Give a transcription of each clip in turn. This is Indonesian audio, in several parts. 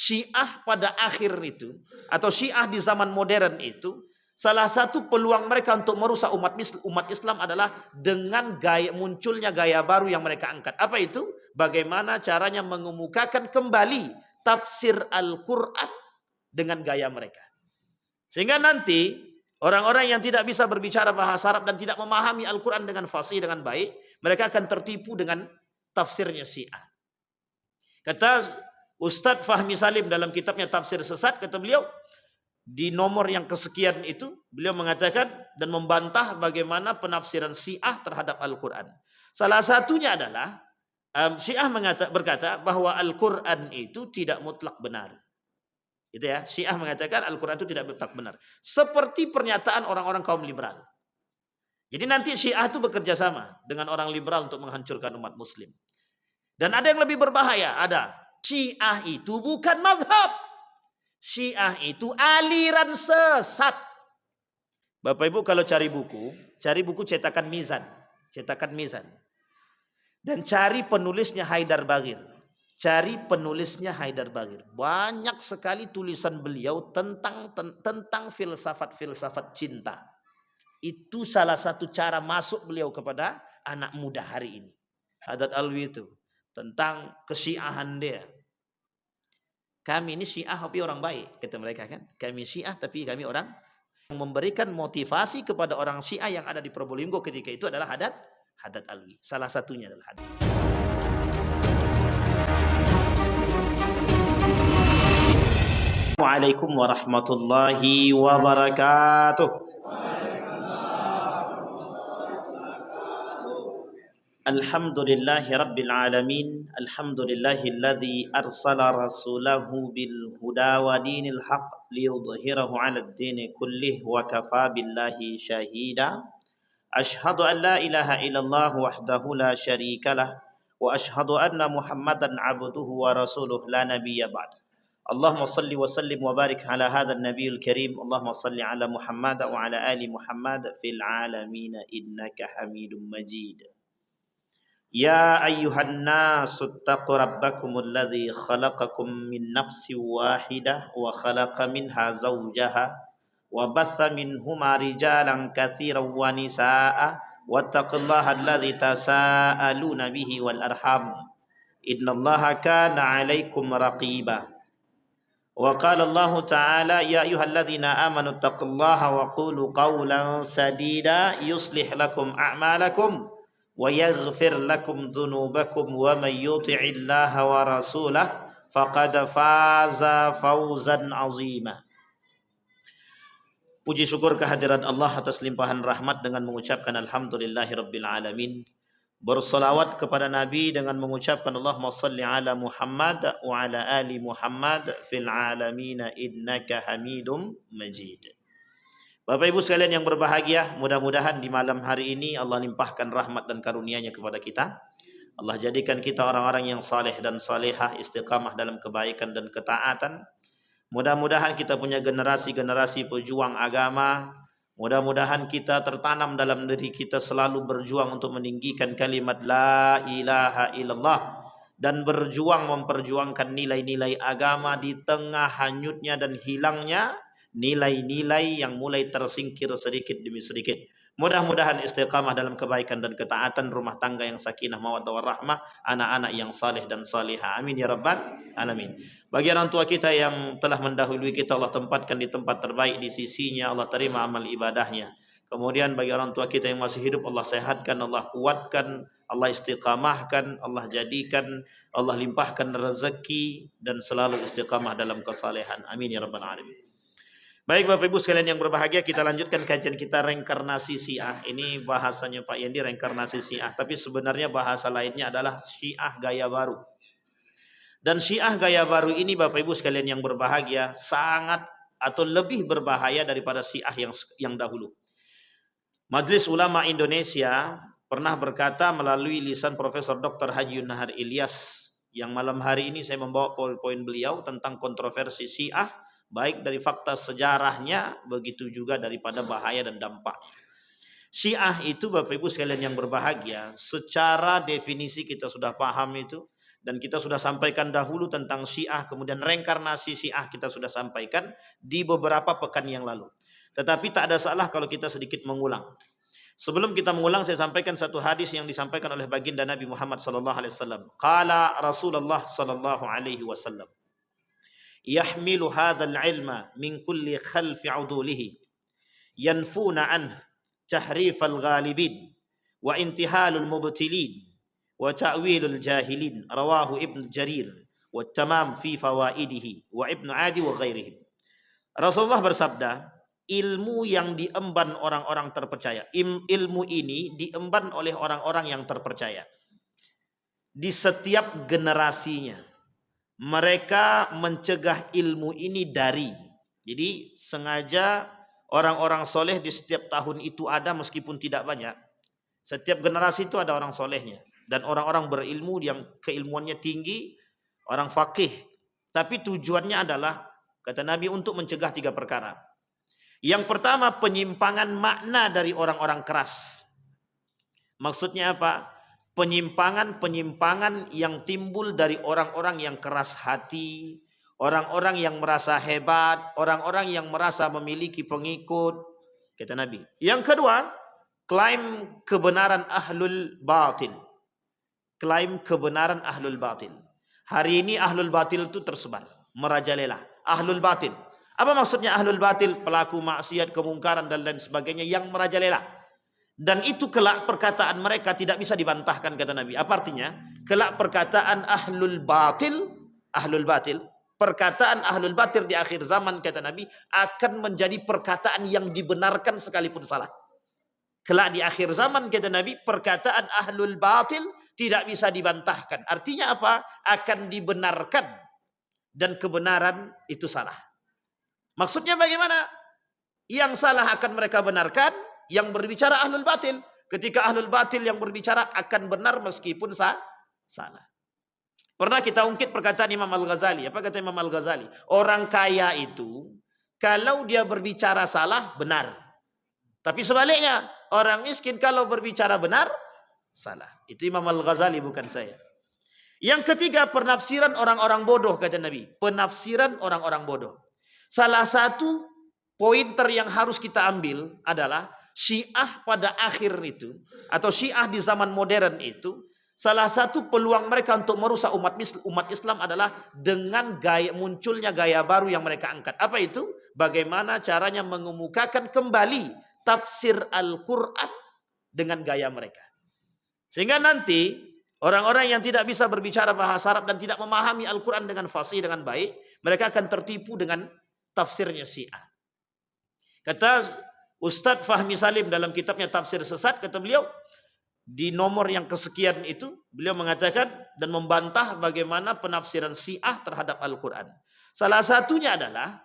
Syiah pada akhir itu, atau Syiah di zaman modern itu, salah satu peluang mereka untuk merusak umat Islam adalah dengan munculnya gaya baru yang mereka angkat. Apa itu? Bagaimana caranya mengemukakan kembali tafsir Al-Quran dengan gaya mereka. Sehingga nanti orang-orang yang tidak bisa berbicara bahasa Arab dan tidak memahami Al-Quran dengan fasih, dengan baik, mereka akan tertipu dengan tafsirnya Syiah. Kata Ustadz Fahmi Salim dalam kitabnya Tafsir Sesat, kata beliau, di nomor yang kesekian itu, beliau mengatakan dan membantah bagaimana penafsiran Syiah terhadap Al-Quran. Salah satunya adalah, Syiah berkata bahwa Al-Quran itu tidak mutlak benar. Itu ya, Syiah mengatakan Al-Quran itu tidak mutlak benar. Seperti pernyataan orang-orang kaum liberal. Jadi nanti Syiah itu bekerja sama dengan orang liberal untuk menghancurkan umat muslim. Dan ada yang lebih berbahaya, ada. Syiah itu bukan mazhab. Syiah itu aliran sesat. Bapak Ibu kalau cari buku cetakan Mizan. Cetakan Mizan. Dan cari penulisnya Haidar Bagir. Cari penulisnya Haidar Bagir. Banyak sekali tulisan beliau tentang filsafat-filsafat cinta. Itu salah satu cara masuk beliau kepada anak muda hari ini. Haddad Alwi itu. Tentang kesyiahan dia. Kami ini Syiah tapi orang baik, kata mereka kan. Kami Syiah tapi kami orang yang memberikan motivasi kepada orang Syiah yang ada di Probolinggo ketika itu adalah Haddad Alwi. Salah satunya adalah Haddad. Assalamualaikum warahmatullahi wabarakatuh. Alhamdulillahi Rabbil Alamin. Alhamdulillahilladzi arsala rasulahu bil huda wa dinil haq liyudhhirahu 'alad dini kullih wa kafa billahi syahida. Ashhadu an la ilaha illallah wahdahu la syarikalah wa ashhadu anna Muhammadan 'abduhu wa rasuluh la nabiyya ba'd. Allahumma salli wa sallim wa barik ala hadzal nabiyil karim. Allahumma salli ala Muhammad wa ala ali Muhammad fil alamin innaka Hamidum Majid. Ya ayyuhan nasu taqu rabbakumul ladzi khalaqakum min nafsin wahidah wa khalaqa minha zawjaha wa batha minhuma rijalan katsiran wa nisaa'a wattaqullaha alladzi tasaaluna bihi wal arham innallaha kana 'alaikum raqiba. Wa qala Allah ta'ala ya ayyuhalladzina amanu taqullaha wa qulu qawlan sadida yuslih lakum a'malakum wa yaghfir lakum dhunubakum wa may yuti'illaha wa rasulahu faqad faza fawzan 'azima. Puji syukur kehadirat Allah atas limpahan rahmat dengan mengucapkan alhamdulillahirabbil alamin. Bersolawat kepada Nabi dengan mengucapkan Allahumma salli ala Muhammad wa ala ali Muhammad fil alamin innaka Hamidum Majid. Bapak Ibu sekalian yang berbahagia, mudah-mudahan di malam hari ini Allah limpahkan rahmat dan karunia-Nya kepada kita. Allah jadikan kita orang-orang yang saleh dan salehah, istiqamah dalam kebaikan dan ketaatan. Mudah-mudahan kita punya generasi-generasi pejuang agama. Mudah-mudahan kita tertanam dalam diri kita selalu berjuang untuk meninggikan kalimat la ilaha illallah dan berjuang memperjuangkan nilai-nilai agama di tengah hanyutnya dan hilangnya nilai-nilai yang mulai tersingkir sedikit demi sedikit. Mudah-mudahan istiqamah dalam kebaikan dan ketaatan, rumah tangga yang sakinah mawaddah warahmah, anak-anak yang saleh dan salihah. Amin ya rabbal alamin. Bagi orang tua kita yang telah mendahului kita, Allah tempatkan di tempat terbaik di sisinya, Allah terima amal ibadahnya. Kemudian bagi orang tua kita yang masih hidup, Allah sehatkan, Allah kuatkan, Allah istiqamahkan, Allah jadikan, Allah limpahkan rezeki dan selalu istiqamah dalam kesalehan. Amin ya rabbal alamin. Baik Bapak Ibu sekalian yang berbahagia, kita lanjutkan kajian kita reinkarnasi Syiah. Ini bahasanya Pak Yendi reinkarnasi Syiah, tapi sebenarnya bahasa lainnya adalah Syiah gaya baru. Dan Syiah gaya baru ini Bapak Ibu sekalian yang berbahagia sangat atau lebih berbahaya daripada Syiah yang dahulu. Majelis Ulama Indonesia pernah berkata melalui lisan Profesor Dr. Haji Nahar Ilyas, yang malam hari ini saya membawa poin-poin beliau tentang kontroversi Syiah, baik dari fakta sejarahnya, begitu juga daripada bahaya dan dampaknya. Syiah itu Bapak Ibu sekalian yang berbahagia, secara definisi kita sudah paham itu, Dan kita sudah sampaikan dahulu tentang Syiah, kemudian reinkarnasi Syiah kita sudah sampaikan di beberapa pekan yang lalu. Tetapi tak ada salah kalau kita sedikit mengulang. Sebelum kita mengulang, saya sampaikan satu hadis yang disampaikan oleh baginda Nabi Muhammad sallallahu alaihi wasallam. Qala Rasulullah sallallahu alaihi wasallam, "Yahmilu hadzal ilma min kulli khalfi udulihi, yanfuna anhu tahrifal ghalibin wa intihalul mubtilin wa ta'wilul jahilin." Rawahu Ibn Jarir wa tamam fi fawaidihi wa Ibn Adi wa ghairihim. Rasulullah bersabda, ilmu yang diemban orang-orang terpercaya, ilmu ini diemban oleh orang-orang yang terpercaya di setiap generasinya. Mereka mencegah ilmu ini dari, jadi sengaja orang-orang soleh di setiap tahun itu ada meskipun tidak banyak. Setiap generasi itu ada orang solehnya dan orang-orang berilmu yang keilmuannya tinggi, orang fakih. Tapi tujuannya adalah, kata Nabi, untuk mencegah 3 perkara. Yang pertama, penyimpangan makna dari orang-orang keras. Maksudnya apa? Penyimpangan-penyimpangan yang timbul dari orang-orang yang keras hati, orang-orang yang merasa hebat, orang-orang yang merasa memiliki pengikut, kata Nabi. Yang kedua, klaim kebenaran ahlul batil. Klaim kebenaran ahlul batil. Hari ini ahlul batil itu tersebar, merajalela. Ahlul batil. Apa maksudnya ahlul batil? Pelaku maksiat, kemungkaran dan lain sebagainya yang merajalela. Dan itu kelak perkataan mereka tidak bisa dibantahkan, kata Nabi. Apa artinya? Kelak perkataan ahlul batil, perkataan ahlul batil di akhir zaman, kata Nabi, akan menjadi perkataan yang dibenarkan sekalipun salah. Kelak di akhir zaman, kata Nabi, perkataan ahlul batil tidak bisa dibantahkan. Artinya apa? Akan dibenarkan dan kebenaran itu salah. Maksudnya bagaimana? Yang salah akan mereka benarkan, yang berbicara ahlul batil. Ketika ahlul batil yang berbicara akan benar meskipun salah. Pernah kita ungkit perkataan Imam Al-Ghazali. Apa kata Imam Al-Ghazali? Orang kaya itu kalau dia berbicara salah, benar. Tapi sebaliknya, orang miskin kalau berbicara benar, salah. Itu Imam Al-Ghazali, bukan saya. Yang ketiga, penafsiran orang-orang bodoh, kata Nabi. Penafsiran orang-orang bodoh. Salah satu pointer yang harus kita ambil adalah Syiah pada akhir itu, atau Syiah di zaman modern itu, salah satu peluang mereka untuk merusak umat Islam adalah dengan munculnya gaya baru yang mereka angkat. Apa itu? Bagaimana caranya mengemukakan kembali tafsir Al-Quran dengan gaya mereka. Sehingga nanti orang-orang yang tidak bisa berbicara bahasa Arab dan tidak memahami Al-Quran dengan fasih, dengan baik, mereka akan tertipu dengan tafsirnya Syiah. Kata Ustadz Fahmi Salim dalam kitabnya Tafsir Sesat, kata beliau, di nomor yang kesekian itu, beliau mengatakan dan membantah bagaimana penafsiran Syiah terhadap Al-Quran. Salah satunya adalah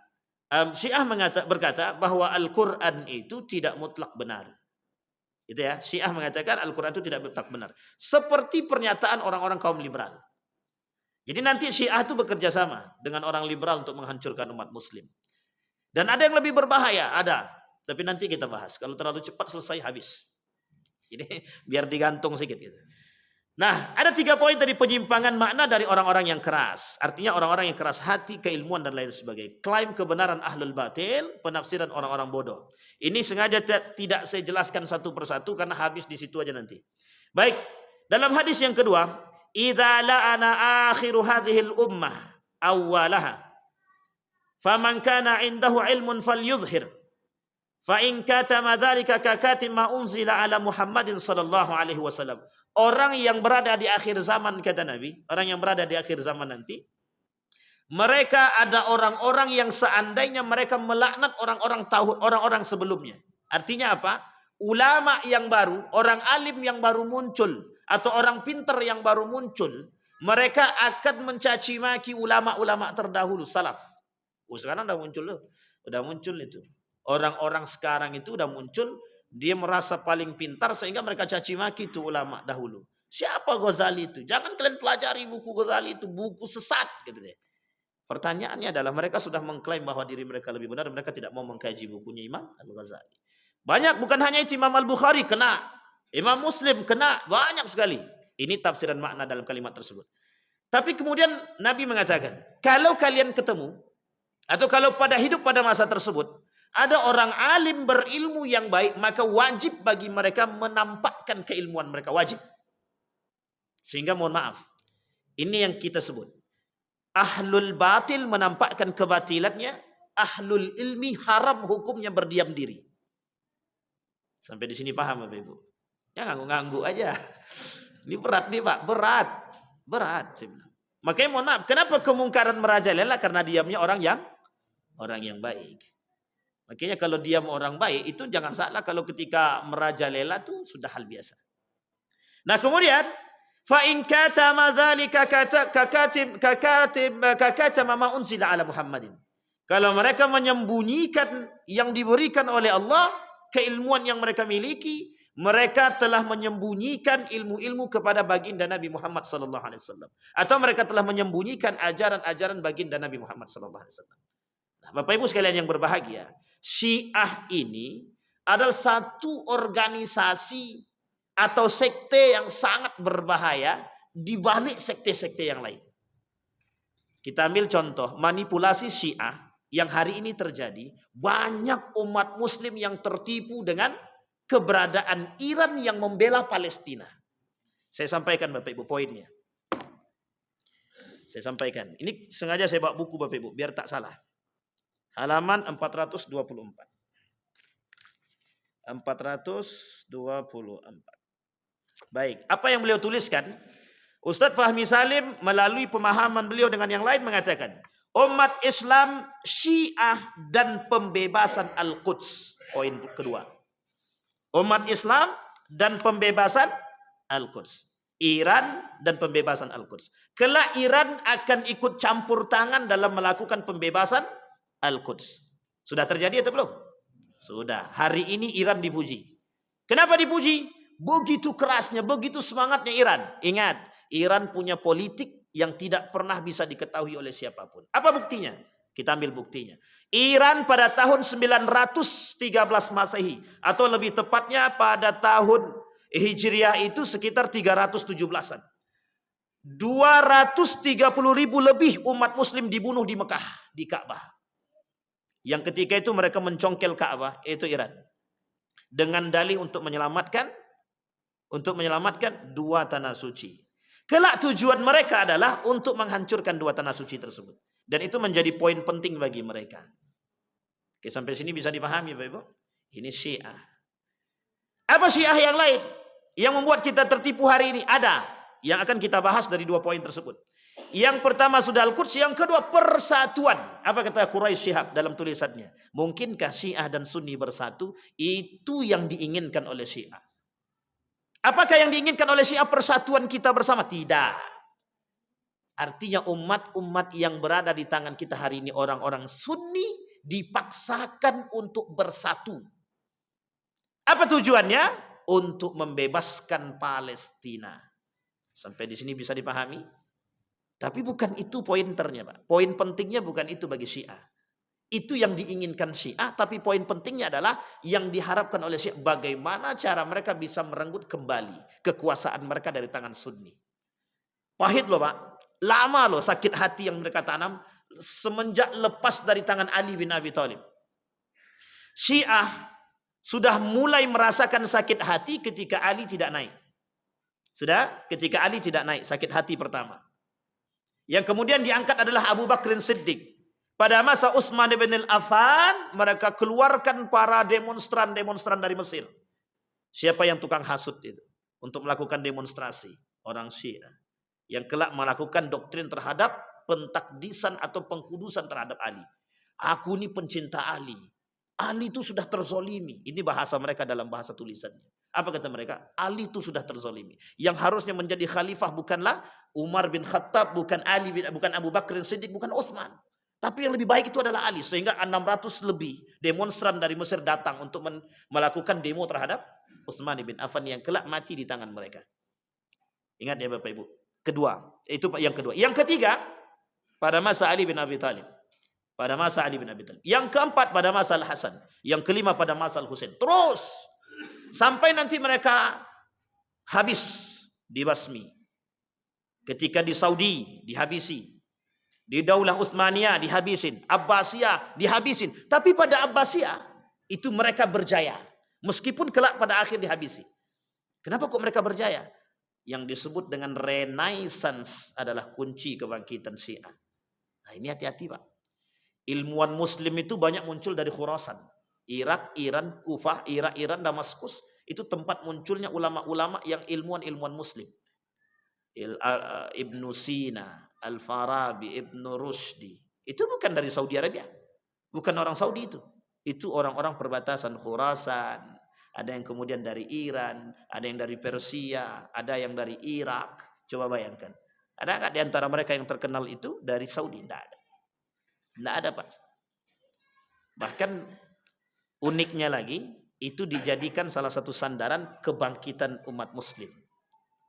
Syiah berkata bahwa Al-Quran itu tidak mutlak benar. Itu ya, Syiah mengatakan Al-Quran itu tidak mutlak benar. Seperti pernyataan orang-orang kaum liberal. Jadi nanti Syiah itu bekerja sama dengan orang liberal untuk menghancurkan umat muslim. Dan ada yang lebih berbahaya, ada. Tapi nanti kita bahas. Kalau terlalu cepat selesai, habis. Jadi biar digantung sedikit gitu. Nah, ada 3 poin dari penyimpangan makna dari orang-orang yang keras. Artinya orang-orang yang keras hati, keilmuan dan lain sebagainya. Klaim kebenaran ahlul batil, penafsiran orang-orang bodoh. Ini sengaja tidak saya jelaskan satu persatu karena habis di situ aja nanti. Baik, dalam hadis yang kedua, idza la'ana akhiru hadhil ummah awwalaha faman kana indahu ilmun falyuzhir fa in katama dzalika kakatim ma unzila ala Muhammadin sallallahu alaihi wasallam. Orang yang berada di akhir zaman, kata Nabi, orang yang berada di akhir zaman nanti, mereka ada orang-orang yang seandainya mereka melaknat orang-orang sebelumnya. Artinya apa? Ulama yang baru, orang alim yang baru muncul, atau orang pintar yang baru muncul, mereka akan mencaci maki ulama-ulama terdahulu, salaf. Sekarang udah muncul itu. Orang-orang sekarang itu udah muncul, dia merasa paling pintar sehingga mereka caci maki itu ulama dahulu. Siapa Ghazali itu? Jangan kalian pelajari buku Ghazali itu, buku sesat gitu deh. Pertanyaannya adalah mereka sudah mengklaim bahwa diri mereka lebih benar, mereka tidak mau mengkaji bukunya Imam Al-Ghazali. Banyak, bukan hanya itu, Imam Al-Bukhari kena, Imam Muslim kena, banyak sekali. Ini tafsiran makna dalam kalimat tersebut. Tapi kemudian Nabi mengatakan, kalau kalian ketemu, atau kalau hidup pada masa tersebut, ada orang alim berilmu yang baik, maka wajib bagi mereka menampakkan keilmuan mereka, wajib. Sehingga mohon maaf, ini yang kita sebut, ahlul batil menampakkan kebatilannya, ahlul ilmi haram hukumnya berdiam diri. Sampai di sini paham Bapak Ibu? Ya ngangguk-ngangguk aja. Ini berat nih Pak, berat. Makanya mohon maaf, kenapa kemungkaran merajalela? Karena diamnya orang yang baik. Makanya kalau diam orang baik itu jangan salah, kalau ketika merajalela itu sudah hal biasa. Nah kemudian fa in katama dzalika kakatama ma unzila ala Muhammadin. Kalau mereka menyembunyikan yang diberikan oleh Allah, keilmuan yang mereka miliki, mereka telah menyembunyikan ilmu-ilmu kepada baginda Nabi Muhammad sallallahu alaihi wasallam, atau mereka telah menyembunyikan ajaran-ajaran baginda Nabi Muhammad sallallahu alaihi wasallam. Nah, Bapak Ibu sekalian yang berbahagia, Syiah ini adalah satu organisasi atau sekte yang sangat berbahaya di balik sekte-sekte yang lain. Kita ambil contoh manipulasi Syiah yang hari ini terjadi. Banyak umat muslim yang tertipu dengan keberadaan Iran yang membela Palestina. Saya sampaikan Bapak Ibu poinnya. Saya sampaikan. Ini sengaja saya bawa buku Bapak Ibu biar tak salah. Halaman 424. 424. Baik, apa yang beliau tuliskan? Ustadz Fahmi Salim melalui pemahaman beliau dengan yang lain mengatakan, umat Islam Syiah dan pembebasan Al-Quds. Poin kedua. Umat Islam dan pembebasan Al-Quds. Iran dan pembebasan Al-Quds. Kelak Iran akan ikut campur tangan dalam melakukan pembebasan Al-Quds. Sudah terjadi atau belum? Sudah. Hari ini Iran dipuji. Kenapa dipuji? Begitu kerasnya, begitu semangatnya Iran. Ingat, Iran punya politik yang tidak pernah bisa diketahui oleh siapapun. Apa buktinya? Kita ambil buktinya. Iran pada tahun 913 Masehi, atau lebih tepatnya pada tahun Hijriah itu sekitar 317-an. 230.000 lebih umat muslim dibunuh di Mekah, di Ka'bah. Yang ketika itu mereka mencongkel Ka'bah, itu Iran. Dengan dalih untuk menyelamatkan dua tanah suci. Kelak tujuan mereka adalah untuk menghancurkan dua tanah suci tersebut. Dan itu menjadi poin penting bagi mereka. Oke, sampai sini bisa dipahami Bapak Ibu? Ini Syiah. Apa Syiah yang lain yang membuat kita tertipu hari ini? Ada yang akan kita bahas dari dua poin tersebut. Yang pertama sudah Al-Quds, yang kedua persatuan. Apa kata Quraisy Shihab dalam tulisannya? Mungkinkah Syiah dan Sunni bersatu? Itu yang diinginkan oleh Syiah. Apakah yang diinginkan oleh Syiah persatuan kita bersama? Tidak. Artinya umat-umat yang berada di tangan kita hari ini, orang-orang Sunni, dipaksakan untuk bersatu. Apa tujuannya? Untuk membebaskan Palestina. Sampai di sini bisa dipahami? Tapi bukan itu pointernya, Pak. Poin pentingnya bukan itu bagi Syiah. Itu yang diinginkan Syiah, tapi poin pentingnya adalah yang diharapkan oleh Syiah, bagaimana cara mereka bisa merenggut kembali kekuasaan mereka dari tangan Sunni. Pahit loh Pak. Lama loh sakit hati yang mereka tanam semenjak lepas dari tangan Ali bin Abi Thalib. Syiah sudah mulai merasakan sakit hati ketika Ali tidak naik. Ketika Ali tidak naik, sakit hati pertama. Yang kemudian diangkat adalah Abu Bakr Siddiq. Pada masa Utsman bin Affan, mereka keluarkan para demonstran dari Mesir. Siapa yang tukang hasut itu? Untuk melakukan demonstrasi. Orang Syiah. Yang kelak melakukan doktrin terhadap pentakdisan atau pengkudusan terhadap Ali. Aku ini pencinta Ali. Ali itu sudah terzolimi. Ini bahasa mereka dalam bahasa tulisannya. Apa kata mereka? Ali itu sudah terzolimi. Yang harusnya menjadi khalifah bukanlah Umar bin Khattab, bukan Abu Bakr Siddiq, bukan Utsman. Tapi yang lebih baik itu adalah Ali. Sehingga 600 lebih demonstran dari Mesir datang untuk melakukan demo terhadap Utsman bin Affan yang kelak mati di tangan mereka. Ingat ya Bapak Ibu. Kedua, itu yang kedua. Yang ketiga, pada masa Ali bin Abi Thalib. Yang keempat pada masa Al-Hasan. Yang kelima pada masa Al-Husain. Terus sampai nanti mereka habis dibasmi. Ketika di Saudi dihabisi, di Daulah Utsmaniyah dihabisin, Abbasiyah dihabisin. Tapi pada Abbasiyah itu mereka berjaya, meskipun kelak pada akhir dihabisi. Kenapa kok mereka berjaya? Yang disebut dengan Renaissance adalah kunci kebangkitan Syiah. Nah, ini hati-hati, Pak. Ilmuwan Muslim itu banyak muncul dari Khurasan, Irak, Iran, Kufah, Iran, Damaskus. Itu tempat munculnya ulama-ulama yang ilmuwan Muslim. Ibnu Sina, Al-Farabi, Ibnu Rushdi. Itu bukan dari Saudi Arabia. Bukan orang Saudi itu. Itu orang-orang perbatasan Khurasan. Ada yang kemudian dari Iran, ada yang dari Persia, ada yang dari Irak. Coba bayangkan. Ada nggak di antara mereka yang terkenal itu dari Saudi? Tidak ada. Tidak ada, Pak. Bahkan uniknya lagi, itu dijadikan salah satu sandaran kebangkitan umat Muslim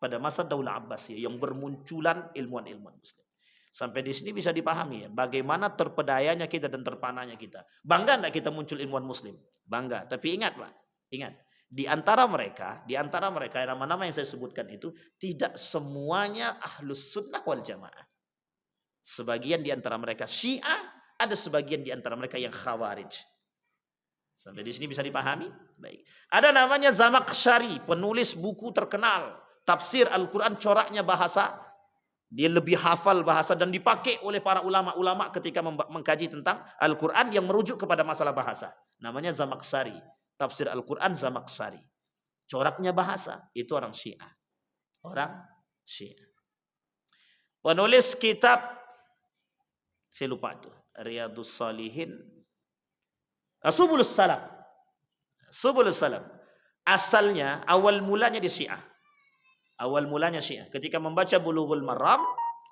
pada masa Daulah Abbasiyah yang bermunculan ilmuwan-ilmuwan Muslim. Sampai di sini bisa dipahami ya, bagaimana terpedayanya kita dan terpanahnya kita. Bangga enggak kita muncul ilmuwan Muslim? Bangga. Tapi ingat, Pak, ingat, di antara mereka nama-nama yang saya sebutkan itu tidak semuanya ahlus sunnah wal jamaah. Sebagian di antara mereka Syiah, ada sebagian di antara mereka yang Khawarij. Sampai di sini bisa dipahami? Baik. Ada namanya Zamakhsyari, penulis buku terkenal, tafsir Al-Quran, coraknya bahasa. Dia lebih hafal bahasa dan dipakai oleh para ulama-ulama ketika mengkaji tentang Al-Quran yang merujuk kepada masalah bahasa. Namanya Zamakhsyari, tafsir Al-Quran Zamakhsyari. Coraknya bahasa, itu orang Syiah. Orang Syiah. Penulis kitab, saya lupa itu, Riyadhus Shalihin, Subulus Salam. Subulus Salam. Asalnya, awal mulanya di Syiah. Awal mulanya Syiah. Ketika membaca Bulughul Maram,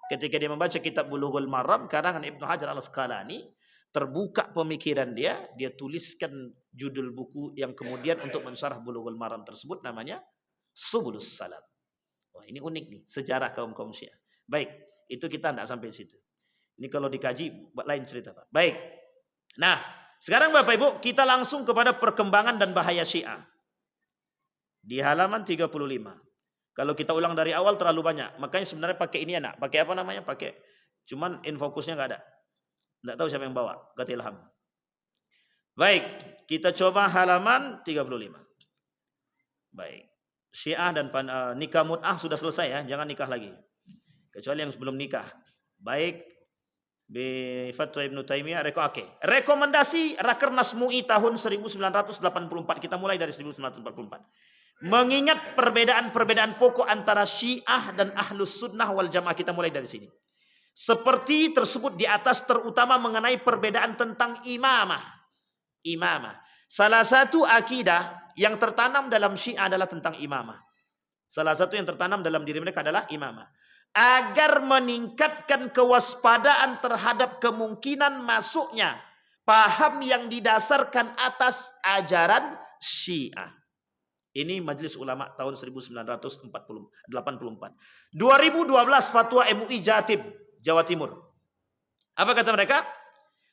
ketika dia membaca kitab Bulughul Maram, karangan Ibnu Hajar Al-Asqalani, terbuka pemikiran dia tuliskan judul buku yang kemudian untuk mensyarah Bulughul Maram tersebut namanya Subulus Salam. Wah, ini unik nih, sejarah kaum-kaum Syiah. Baik, itu kita tidak sampai situ. Ini kalau dikaji lain cerita, Pak. Baik. Nah, sekarang Bapak Ibu, kita langsung kepada perkembangan dan bahaya Syiah. Di halaman 35. Kalau kita ulang dari awal terlalu banyak. Makanya sebenarnya pakai ini anak. Pakai apa namanya? Pakai. Cuman infokusnya nggak ada. Nggak tahu siapa yang bawa. Kata Ilham. Baik. Kita coba halaman 35. Baik. Syiah dan nikah mut'ah sudah selesai ya. Jangan nikah lagi. Kecuali yang sebelum nikah. Baik. Fatwa Ibnu Taimiyah. Rekomendasi Rakernas MUI tahun 1984. Kita mulai dari 1944. Mengingat perbedaan-perbedaan pokok antara Syiah dan Ahlus Sunnah wal Jamaah, kita mulai dari sini. Seperti tersebut di atas, terutama mengenai perbedaan tentang imamah. Imamah. Salah satu akidah yang tertanam dalam Syiah adalah tentang imamah. Salah satu yang tertanam dalam diri mereka adalah imamah. Agar meningkatkan kewaspadaan terhadap kemungkinan masuknya paham yang didasarkan atas ajaran Syiah. Ini Majelis Ulama tahun 1984. 2012 fatwa MUI Jatim, Jawa Timur. Apa kata mereka?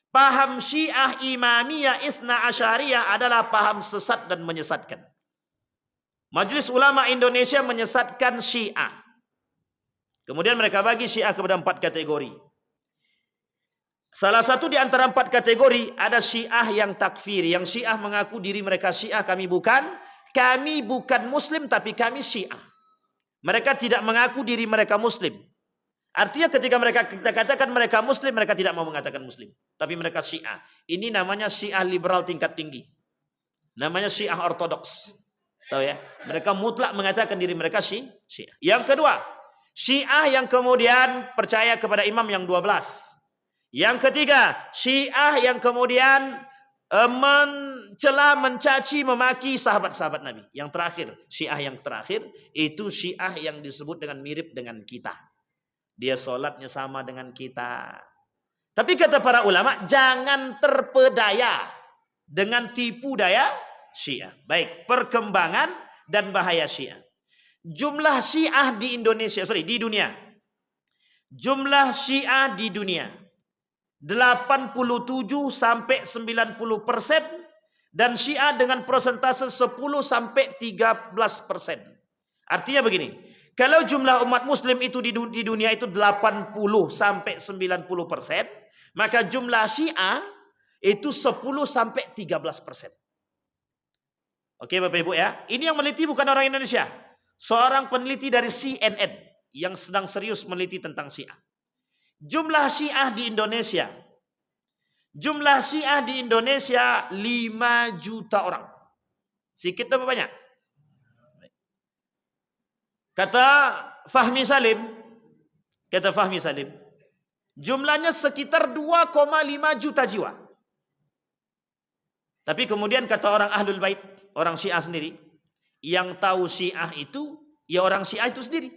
Paham Syiah Imamiyah Itsna Asyariyah adalah paham sesat dan menyesatkan. Majelis Ulama Indonesia menyesatkan Syiah. Kemudian mereka bagi Syiah kepada 4 kategori. Salah satu di antara 4 kategori ada Syiah yang takfir, yang Syiah mengaku diri mereka Syiah, kami bukan Muslim tapi kami Syiah. Mereka tidak mengaku diri mereka Muslim. Artinya ketika kita katakan mereka Muslim, mereka tidak mau mengatakan Muslim, tapi mereka Syiah. Ini namanya Syiah liberal tingkat tinggi. Namanya Syiah ortodoks. Tahu ya? Mereka mutlak mengatakan diri mereka Syiah. Yang kedua, Syiah yang kemudian percaya kepada imam yang 12. Yang ketiga, Syiah yang kemudian mencela, mencaci, memaki sahabat-sahabat Nabi. Yang terakhir, Syiah yang terakhir itu Syiah yang disebut dengan mirip dengan kita. Dia sholatnya sama dengan kita. Tapi kata para ulama, jangan terpedaya dengan tipu daya Syiah. Baik, perkembangan dan bahaya Syiah. Jumlah Syiah di Indonesia, di dunia. Jumlah Syiah di dunia 87 sampai 90% dan Syiah dengan persentase 10 sampai 13%. Artinya begini, Kalau jumlah umat muslim itu di dunia itu 80 sampai 90%, maka jumlah Syiah itu 10 sampai 13%. Oke Bapak Ibu ya. Ini yang meneliti bukan orang Indonesia. Seorang peneliti dari CNN yang sedang serius meneliti tentang Syiah. Jumlah Syiah di Indonesia. Jumlah Syiah di Indonesia 5 juta orang. Sedikit atau banyak? Kata Fahmi Salim, jumlahnya sekitar 2,5 juta jiwa. Tapi kemudian kata orang Ahlul Bait, orang Syiah sendiri, yang tahu Syiah itu, ya orang Syiah itu sendiri.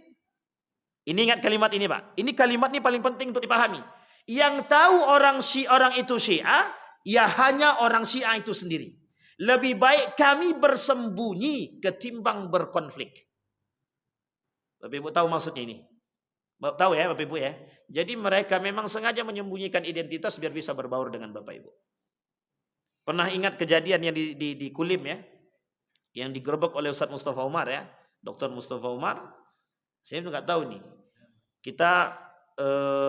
Ini ingat kalimat ini Pak. Ini kalimat ini paling penting untuk dipahami. Yang tahu orang itu Syiah, ya hanya orang Syiah itu sendiri. Lebih baik kami bersembunyi ketimbang berkonflik. Bapak Ibu tahu maksudnya ini? Tahu ya Bapak Ibu ya? Jadi mereka memang sengaja menyembunyikan identitas biar bisa berbaur dengan Bapak Ibu. Pernah ingat kejadian yang di Kulim ya? Yang digerebek oleh Ustaz Mustafa Umar ya? Dr. Mustafa Umar. Saya nggak tahu nih. Kita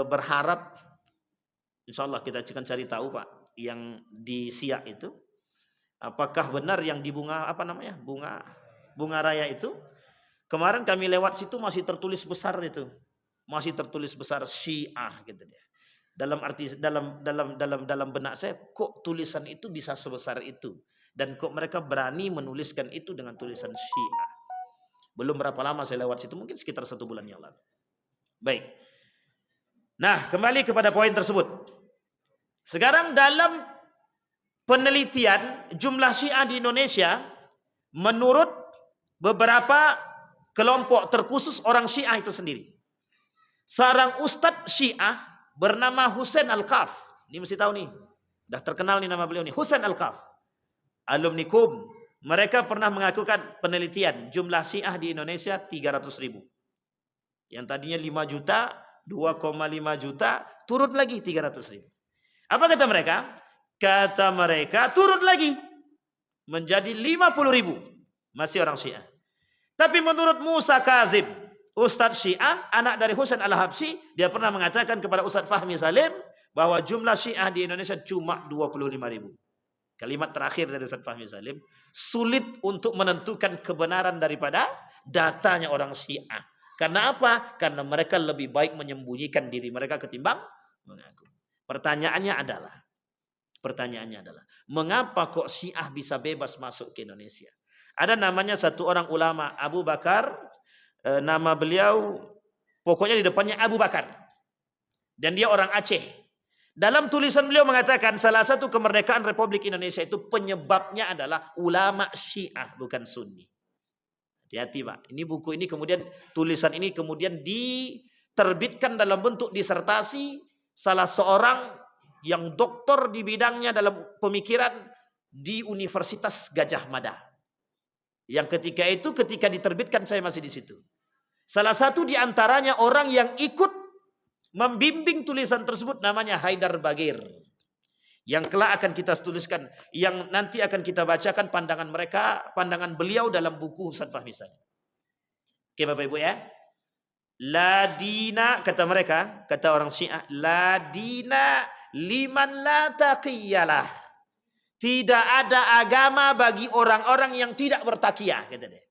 berharap, insya Allah kita akan cari tahu Pak, yang di Siak itu, apakah benar yang di bunga raya itu? Kemarin kami lewat situ masih tertulis besar itu, masih tertulis besar Syiah gitu dia. Dalam arti dalam benak saya, kok tulisan itu bisa sebesar itu, dan kok mereka berani menuliskan itu dengan tulisan Syiah. Belum berapa lama saya lewat situ, mungkin sekitar 1 bulan yang lalu. Baik. Nah, kembali kepada poin tersebut. Sekarang dalam penelitian jumlah Syiah di Indonesia, menurut beberapa kelompok terkhusus orang Syiah itu sendiri, seorang ustadz Syiah bernama Husain Al-Kaf. Ini mesti tahu nih, udah terkenal nih nama beliau nih, Husain Al-Kaf, alumni KUM. Mereka pernah mengakukan penelitian jumlah Syiah di Indonesia 300.000. Yang tadinya 5 juta, 2,5 juta, turun lagi 300.000. Apa kata mereka? Kata mereka turun lagi menjadi 50.000. Masih orang Syiah. Tapi menurut Musa Kazim, Ustadz Syiah, anak dari Husain Al-Habsyi, dia pernah mengatakan kepada Ustadz Fahmi Salim bahwa jumlah Syiah di Indonesia cuma 25.000. Kalimat terakhir dari Ustadz Fahmi Salim, sulit untuk menentukan kebenaran daripada datanya orang Syiah. Karena apa? Karena mereka lebih baik menyembunyikan diri mereka ketimbang mengaku. Pertanyaannya adalah, mengapa kok Syiah bisa bebas masuk ke Indonesia? Ada namanya satu orang ulama, Abu Bakar, nama beliau pokoknya di depannya Abu Bakar, dan dia orang Aceh. Dalam tulisan beliau mengatakan salah satu kemerdekaan Republik Indonesia itu penyebabnya adalah ulama Syiah, bukan Sunni. Hati-hati Pak. Ini buku ini kemudian, tulisan ini kemudian diterbitkan dalam bentuk disertasi salah seorang yang doktor di bidangnya dalam pemikiran di Universitas Gajah Mada. Yang ketika diterbitkan saya masih di situ. Salah satu di antaranya orang yang ikut membimbing tulisan tersebut namanya Haidar Bagir. Yang kelak akan kita tuliskan, yang nanti akan kita bacakan pandangan beliau dalam buku Ustaz Fahmi Salim. Oke Bapak Ibu ya. La dina, kata mereka, kata orang Syiah, la dina liman la taqiyalah. Tidak ada agama bagi orang-orang yang tidak bertakiyah, kata dia.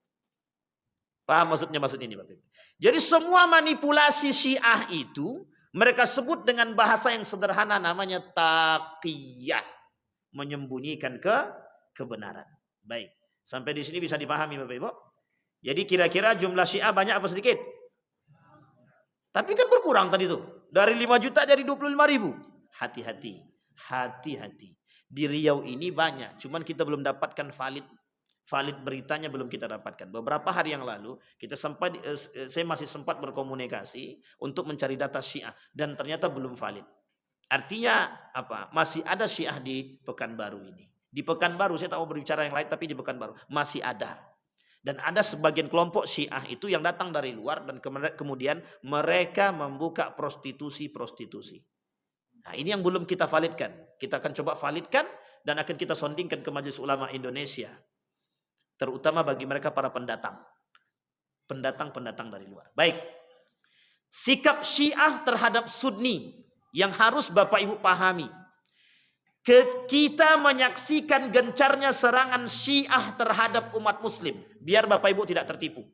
Paham maksud ini Bapak Ibu? Jadi semua manipulasi Syiah itu mereka sebut dengan bahasa yang sederhana, namanya taqiyah, menyembunyikan kebenaran. Baik, sampai di sini bisa dipahami Bapak Ibu. Jadi kira-kira jumlah Syiah banyak apa sedikit? Tapi kan berkurang tadi tuh, dari 5 juta jadi 25.000. Hati-hati. Di Riau ini banyak, cuman kita belum dapatkan valid beritanya, belum kita dapatkan. Beberapa hari yang lalu saya masih sempat berkomunikasi untuk mencari data Syiah dan ternyata belum valid. Artinya apa? Masih ada Syiah di Pekanbaru ini. Di Pekanbaru, saya tahu berbicara yang lain, tapi di Pekanbaru masih ada. Dan ada sebagian kelompok Syiah itu yang datang dari luar dan kemudian mereka membuka prostitusi. Nah, ini yang belum kita validkan. Kita akan coba validkan dan akan kita sondingkan ke Majelis Ulama Indonesia. Terutama bagi mereka para pendatang. pendatang-pendatang dari luar. Baik. Sikap Syiah terhadap Sunni yang harus Bapak Ibu pahami. Kita menyaksikan gencarnya serangan Syiah terhadap umat Muslim. Biar Bapak Ibu tidak tertipu.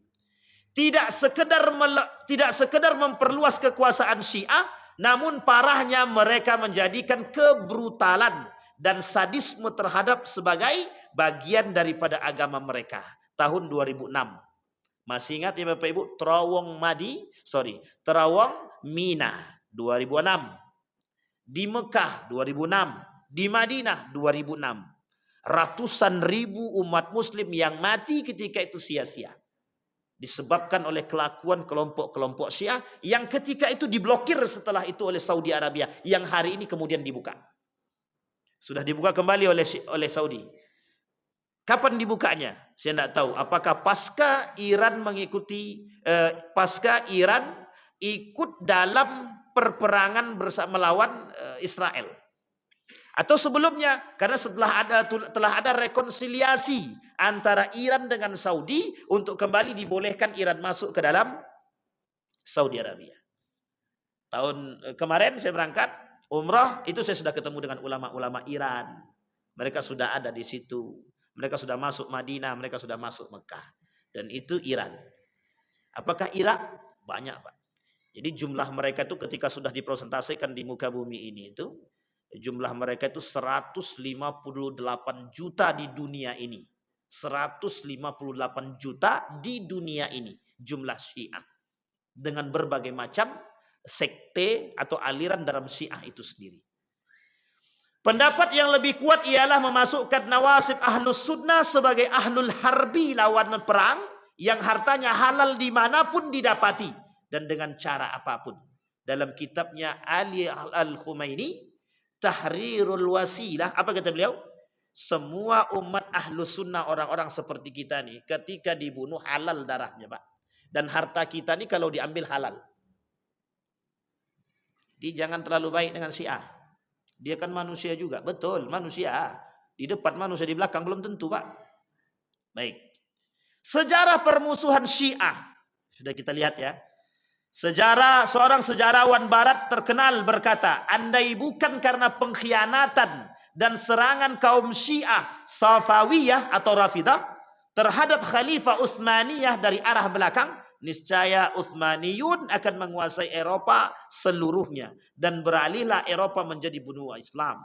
Tidak sekedar memperluas kekuasaan Syiah, namun parahnya mereka menjadikan kebrutalan dan sadisme terhadap sebagai bagian daripada agama mereka. Tahun 2006. Masih ingat ya Bapak Ibu? Terawang Mina 2006. Di Mekah 2006. Di Madinah 2006. Ratusan ribu umat Muslim yang mati ketika itu sia-sia. Disebabkan oleh kelakuan kelompok-kelompok Syiah yang ketika itu diblokir setelah itu oleh Saudi Arabia, yang hari ini kemudian dibuka. Sudah dibuka kembali oleh Saudi. Kapan dibukanya? Saya tidak tahu. Apakah pasca Iran ikut dalam perperangan melawan Israel, atau sebelumnya? Karena telah ada rekonsiliasi antara Iran dengan Saudi untuk kembali dibolehkan Iran masuk ke dalam Saudi Arabia. Tahun kemarin saya berangkat umrah, itu saya sudah ketemu dengan ulama-ulama Iran. Mereka sudah ada di situ. Mereka sudah masuk Madinah, mereka sudah masuk Mekah. Dan itu Iran. Apakah Irak? Banyak, Pak. Jadi jumlah mereka itu ketika sudah dipresentasikan di muka bumi ini itu, jumlah mereka itu 158 juta di dunia ini. 158 juta di dunia ini jumlah Syiah. Dengan berbagai macam sekte atau aliran dalam Syiah itu sendiri. Pendapat yang lebih kuat ialah memasukkan Nawasib Ahlus Sunnah sebagai ahlul harbi, lawan perang, yang hartanya halal dimanapun didapati dan dengan cara apapun. Dalam kitabnya Ali Al-Khumaini, Tahrirul Wasilah, apa kata beliau? Semua umat Ahlus Sunnah, orang-orang seperti kita nih, ketika dibunuh halal darahnya, Pak. Dan harta kita nih kalau diambil halal. Jadi jangan terlalu baik dengan Syiah. Dia kan manusia juga. Betul, manusia. Di depan manusia, di belakang belum tentu, Pak. Baik. Sejarah permusuhan Syiah. Sudah kita lihat ya. Seorang sejarawan barat terkenal berkata, andai bukan karena pengkhianatan dan serangan kaum Syiah Safawiyah atau Rafidah terhadap Khalifah Utsmaniyah dari arah belakang, niscaya Utsmaniyun akan menguasai Eropa seluruhnya dan beralihlah Eropa menjadi benua Islam.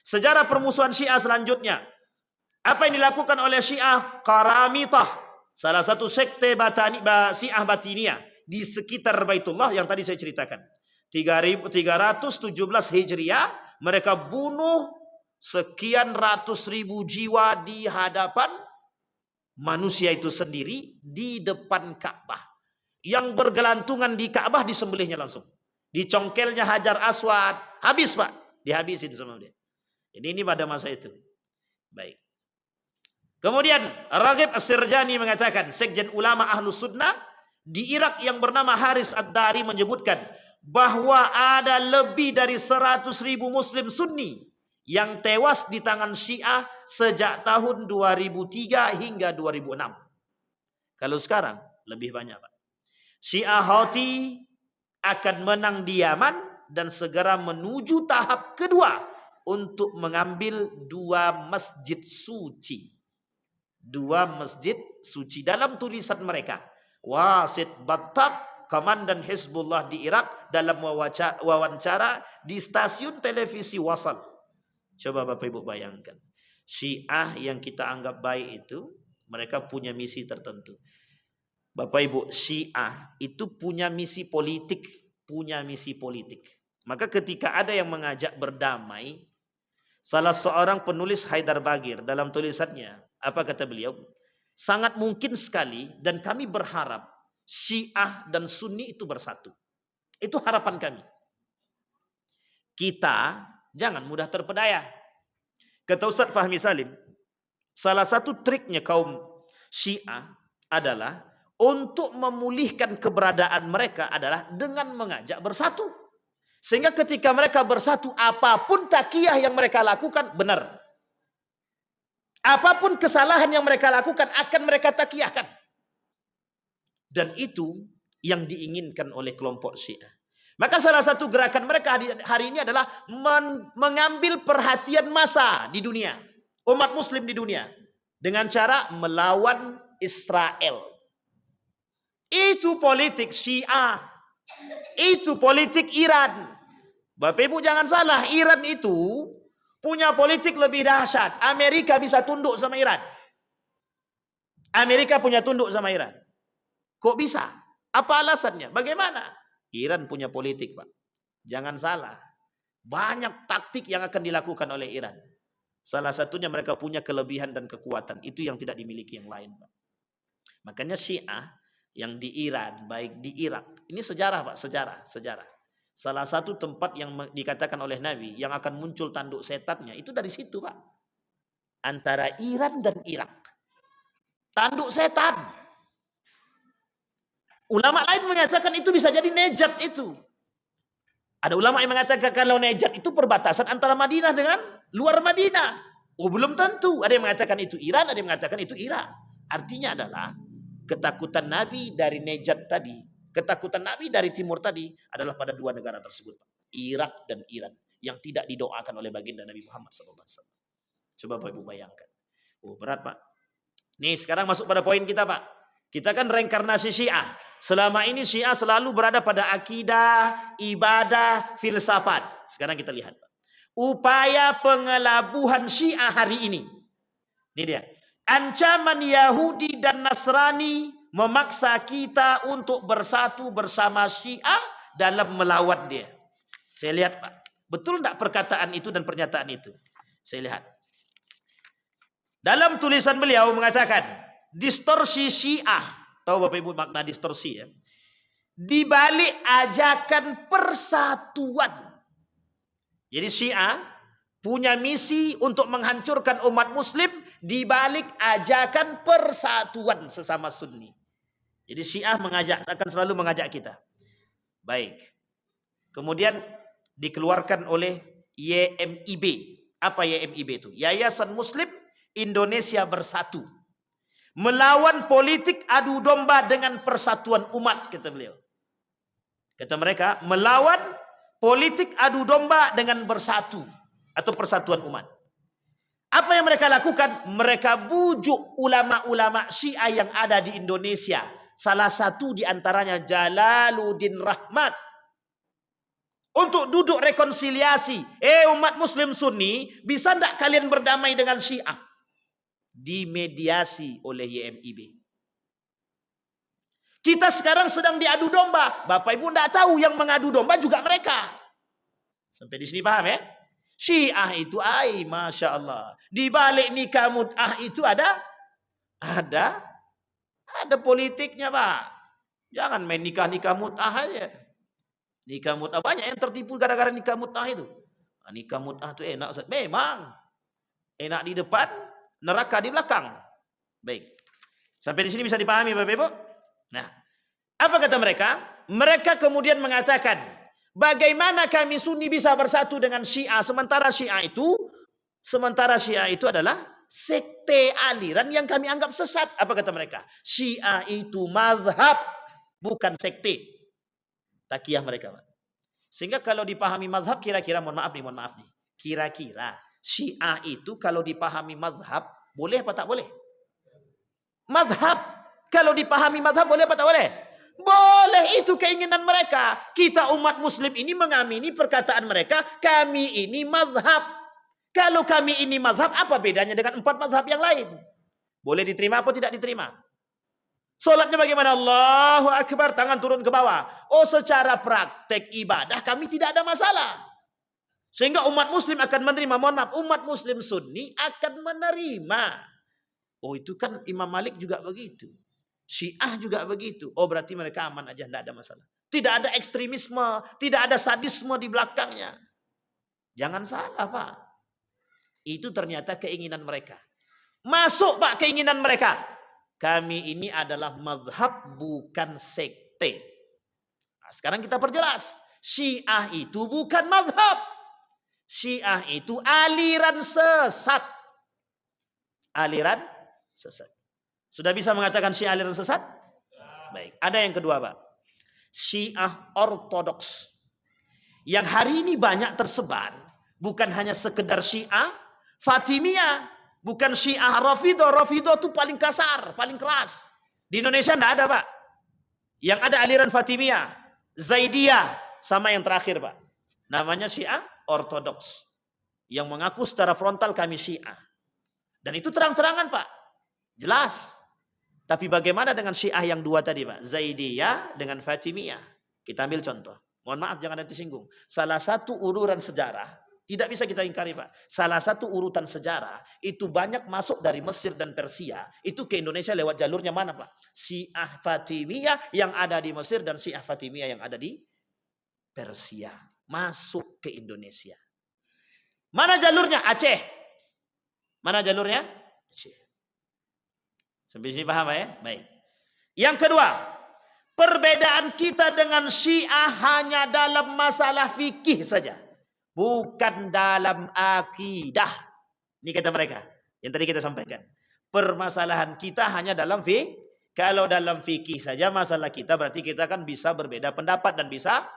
Sejarah permusuhan Syiah selanjutnya. Apa yang dilakukan oleh Syiah Qaramitah, salah satu sekte Syiah Batiniyah di sekitar Baitullah yang tadi saya ceritakan. 317 Hijriah, mereka bunuh sekian ratus ribu jiwa di hadapan manusia itu sendiri di depan Ka'bah. Yang bergelantungan di Ka'bah disembelihnya langsung. Dicongkelnya Hajar Aswad. Habis, Pak. Dihabisin sama dia. Jadi ini pada masa itu. Baik. Kemudian Raghib As-Sirjani mengatakan, sekjen ulama Ahlus Sunnah di Irak yang bernama Haris Ad-Dari menyebutkan bahwa ada lebih dari 100.000 Muslim Sunni yang tewas di tangan Syiah sejak tahun 2003 hingga 2006. Kalau sekarang lebih banyak, Pak. Syiah Houthi akan menang di Yaman dan segera menuju tahap kedua untuk mengambil 2 masjid suci. 2 masjid suci. Dalam tulisan mereka, Wasit Battab, komandan Hizbullah di Irak, dalam wawancara di stasiun televisi Wasal. Coba Bapak Ibu bayangkan. Syiah yang kita anggap baik itu, mereka punya misi tertentu. Bapak Ibu, Syiah itu punya misi politik. Maka ketika ada yang mengajak berdamai, salah seorang penulis Haidar Bagir dalam tulisannya, apa kata beliau? Sangat mungkin sekali dan kami berharap Syiah dan Sunni itu bersatu. Itu harapan kami. Kita jangan mudah terpedaya. Kata Ustaz Fahmi Salim, salah satu triknya kaum Syiah adalah untuk memulihkan keberadaan mereka adalah dengan mengajak bersatu. Sehingga ketika mereka bersatu, apapun takiyah yang mereka lakukan benar. Apapun kesalahan yang mereka lakukan akan mereka takiyahkan. Dan itu yang diinginkan oleh kelompok Syiah. Maka salah satu gerakan mereka hari ini adalah mengambil perhatian massa di dunia, umat muslim di dunia, dengan cara melawan Israel. Itu politik Syiah. Itu politik Iran. Bapak Ibu jangan salah, Iran itu punya politik lebih dahsyat. Amerika bisa tunduk sama Iran. Amerika punya tunduk sama Iran. Kok bisa? Apa alasannya? Bagaimana? Iran punya politik, Pak. Jangan salah. Banyak taktik yang akan dilakukan oleh Iran. Salah satunya mereka punya kelebihan dan kekuatan. Itu yang tidak dimiliki yang lain, Pak. Makanya Syiah yang di Iran, baik di Irak. Ini sejarah, Pak. Sejarah. Salah satu tempat yang dikatakan oleh Nabi yang akan muncul tanduk setannya itu dari situ, Pak. Antara Iran dan Irak. Tanduk setan. Ulama lain mengatakan itu bisa jadi Najat itu. Ada ulama yang mengatakan kalau Najat itu perbatasan antara Madinah dengan luar Madinah. Oh, belum tentu. Ada yang mengatakan itu Iran, ada yang mengatakan itu Irak. Artinya adalah ketakutan Nabi dari Najat tadi, ketakutan Nabi dari timur tadi adalah pada dua negara tersebut, Irak dan Iran, yang tidak didoakan oleh baginda Nabi Muhammad SAW. Coba Bapak Ibu bayangkan. Oh, berat, Pak. Nih, sekarang masuk pada poin kita, Pak. Kita kan reinkarnasi Syiah. Selama ini Syiah selalu berada pada akidah, ibadah, filsafat. Sekarang kita lihat, Pak. Upaya pengelabuhan Syiah hari ini. Ini dia. Ancaman Yahudi dan Nasrani memaksa kita untuk bersatu bersama Syiah dalam melawan dia. Saya lihat, Pak. Betul tidak perkataan itu dan pernyataan itu? Saya lihat. Dalam tulisan beliau mengatakan, distorsi Syiah. Tahu Bapak Ibu makna distorsi ya? Di balik ajakan persatuan. Jadi Syiah punya misi untuk menghancurkan umat muslim di balik ajakan persatuan sesama Sunni. Jadi Syiah akan selalu mengajak kita. Baik. Kemudian dikeluarkan oleh YMIB. Apa YMIB itu? Yayasan Muslim Indonesia Bersatu. Melawan politik adu domba dengan persatuan umat, kata beliau. Kata mereka, melawan politik adu domba dengan bersatu atau persatuan umat. Apa yang mereka lakukan? Mereka bujuk ulama-ulama Syiah yang ada di Indonesia. Salah satu di antaranya Jalaluddin Rahmat. Untuk duduk rekonsiliasi. Umat muslim Sunni, bisa tidak kalian berdamai dengan Syiah? Dimediasi oleh YMIB. Kita sekarang sedang diadu domba. Bapak Ibu tidak tahu yang mengadu domba juga mereka. Sampai di sini paham ya? Syiah itu Masya Allah. Di balik nikah mut'ah itu ada politiknya, Pak. Jangan main nikah mut'ah aja. Nikah mut'ah banyak yang tertipu gara-gara nikah mut'ah itu. Nikah mut'ah itu enak. Memang enak di depan, neraka di belakang. Baik. Sampai di sini bisa dipahami Bapak Ibu? Nah, apa kata mereka? Mereka kemudian mengatakan, bagaimana kami Sunni bisa bersatu dengan Syiah sementara Syiah itu adalah sekte aliran yang kami anggap sesat. Apa kata mereka? Syiah itu mazhab, bukan sekte. Takiyah mereka. Sehingga kalau dipahami mazhab, kira-kira mohon maaf nih. Kira-kira Syiah itu kalau dipahami mazhab, boleh apa tak boleh? Mazhab. Kalau dipahami mazhab, boleh apa tak boleh? Boleh, itu keinginan mereka. Kita umat muslim ini mengamini perkataan mereka, kami ini mazhab. Kalau kami ini mazhab, apa bedanya dengan 4 mazhab yang lain? Boleh diterima atau tidak diterima? Solatnya bagaimana? Allahu Akbar, tangan turun ke bawah. Oh, secara praktek ibadah kami tidak ada masalah. Sehingga umat muslim akan menerima. Mohon maaf, umat muslim Sunni akan menerima. Oh, itu kan Imam Malik juga begitu. Syiah juga begitu. Oh, berarti mereka aman aja, tidak ada masalah. Tidak ada ekstremisme, tidak ada sadisme di belakangnya. Jangan salah, Pak. Itu ternyata keinginan mereka. Masuk, Pak, keinginan mereka. Kami ini adalah mazhab, bukan sekte. Nah, sekarang kita perjelas. Syiah itu bukan mazhab. Syiah itu aliran sesat. Aliran sesat. Sudah bisa mengatakan Syiah aliran sesat? Baik. Ada yang kedua, Pak. Syiah ortodoks. Yang hari ini banyak tersebar. Bukan hanya sekedar Syiah Fatimiyah. Bukan Syiah Rafidah. Rafidah itu paling kasar, paling keras. Di Indonesia tidak ada, Pak. Yang ada aliran Fatimiyah, Zaidiyah, sama yang terakhir, Pak. Namanya Syiah ortodoks. Yang mengaku secara frontal kami Syiah. Dan itu terang-terangan, Pak. Jelas. Tapi bagaimana dengan Syiah yang dua tadi, Pak? Zaidiyah dengan Fatimiyah. Kita ambil contoh. Mohon maaf, jangan nanti singgung. Salah satu urutan sejarah, tidak bisa kita ingkari, Pak. Salah satu urutan sejarah, itu banyak masuk dari Mesir dan Persia. Itu ke Indonesia lewat jalurnya mana, Pak? Syiah Fatimiyah yang ada di Mesir dan Syiah Fatimiyah yang ada di Persia. Masuk ke Indonesia. Mana jalurnya? Aceh. Mana jalurnya? Aceh. Sampai sini paham ya? Baik. Yang kedua, perbedaan kita dengan Syiah hanya dalam masalah fikih saja. Bukan dalam akidah. Ini kata mereka. Yang tadi kita sampaikan. Permasalahan kita hanya dalam fikih. Kalau dalam fikih saja masalah kita, berarti kita kan bisa berbeda pendapat dan bisa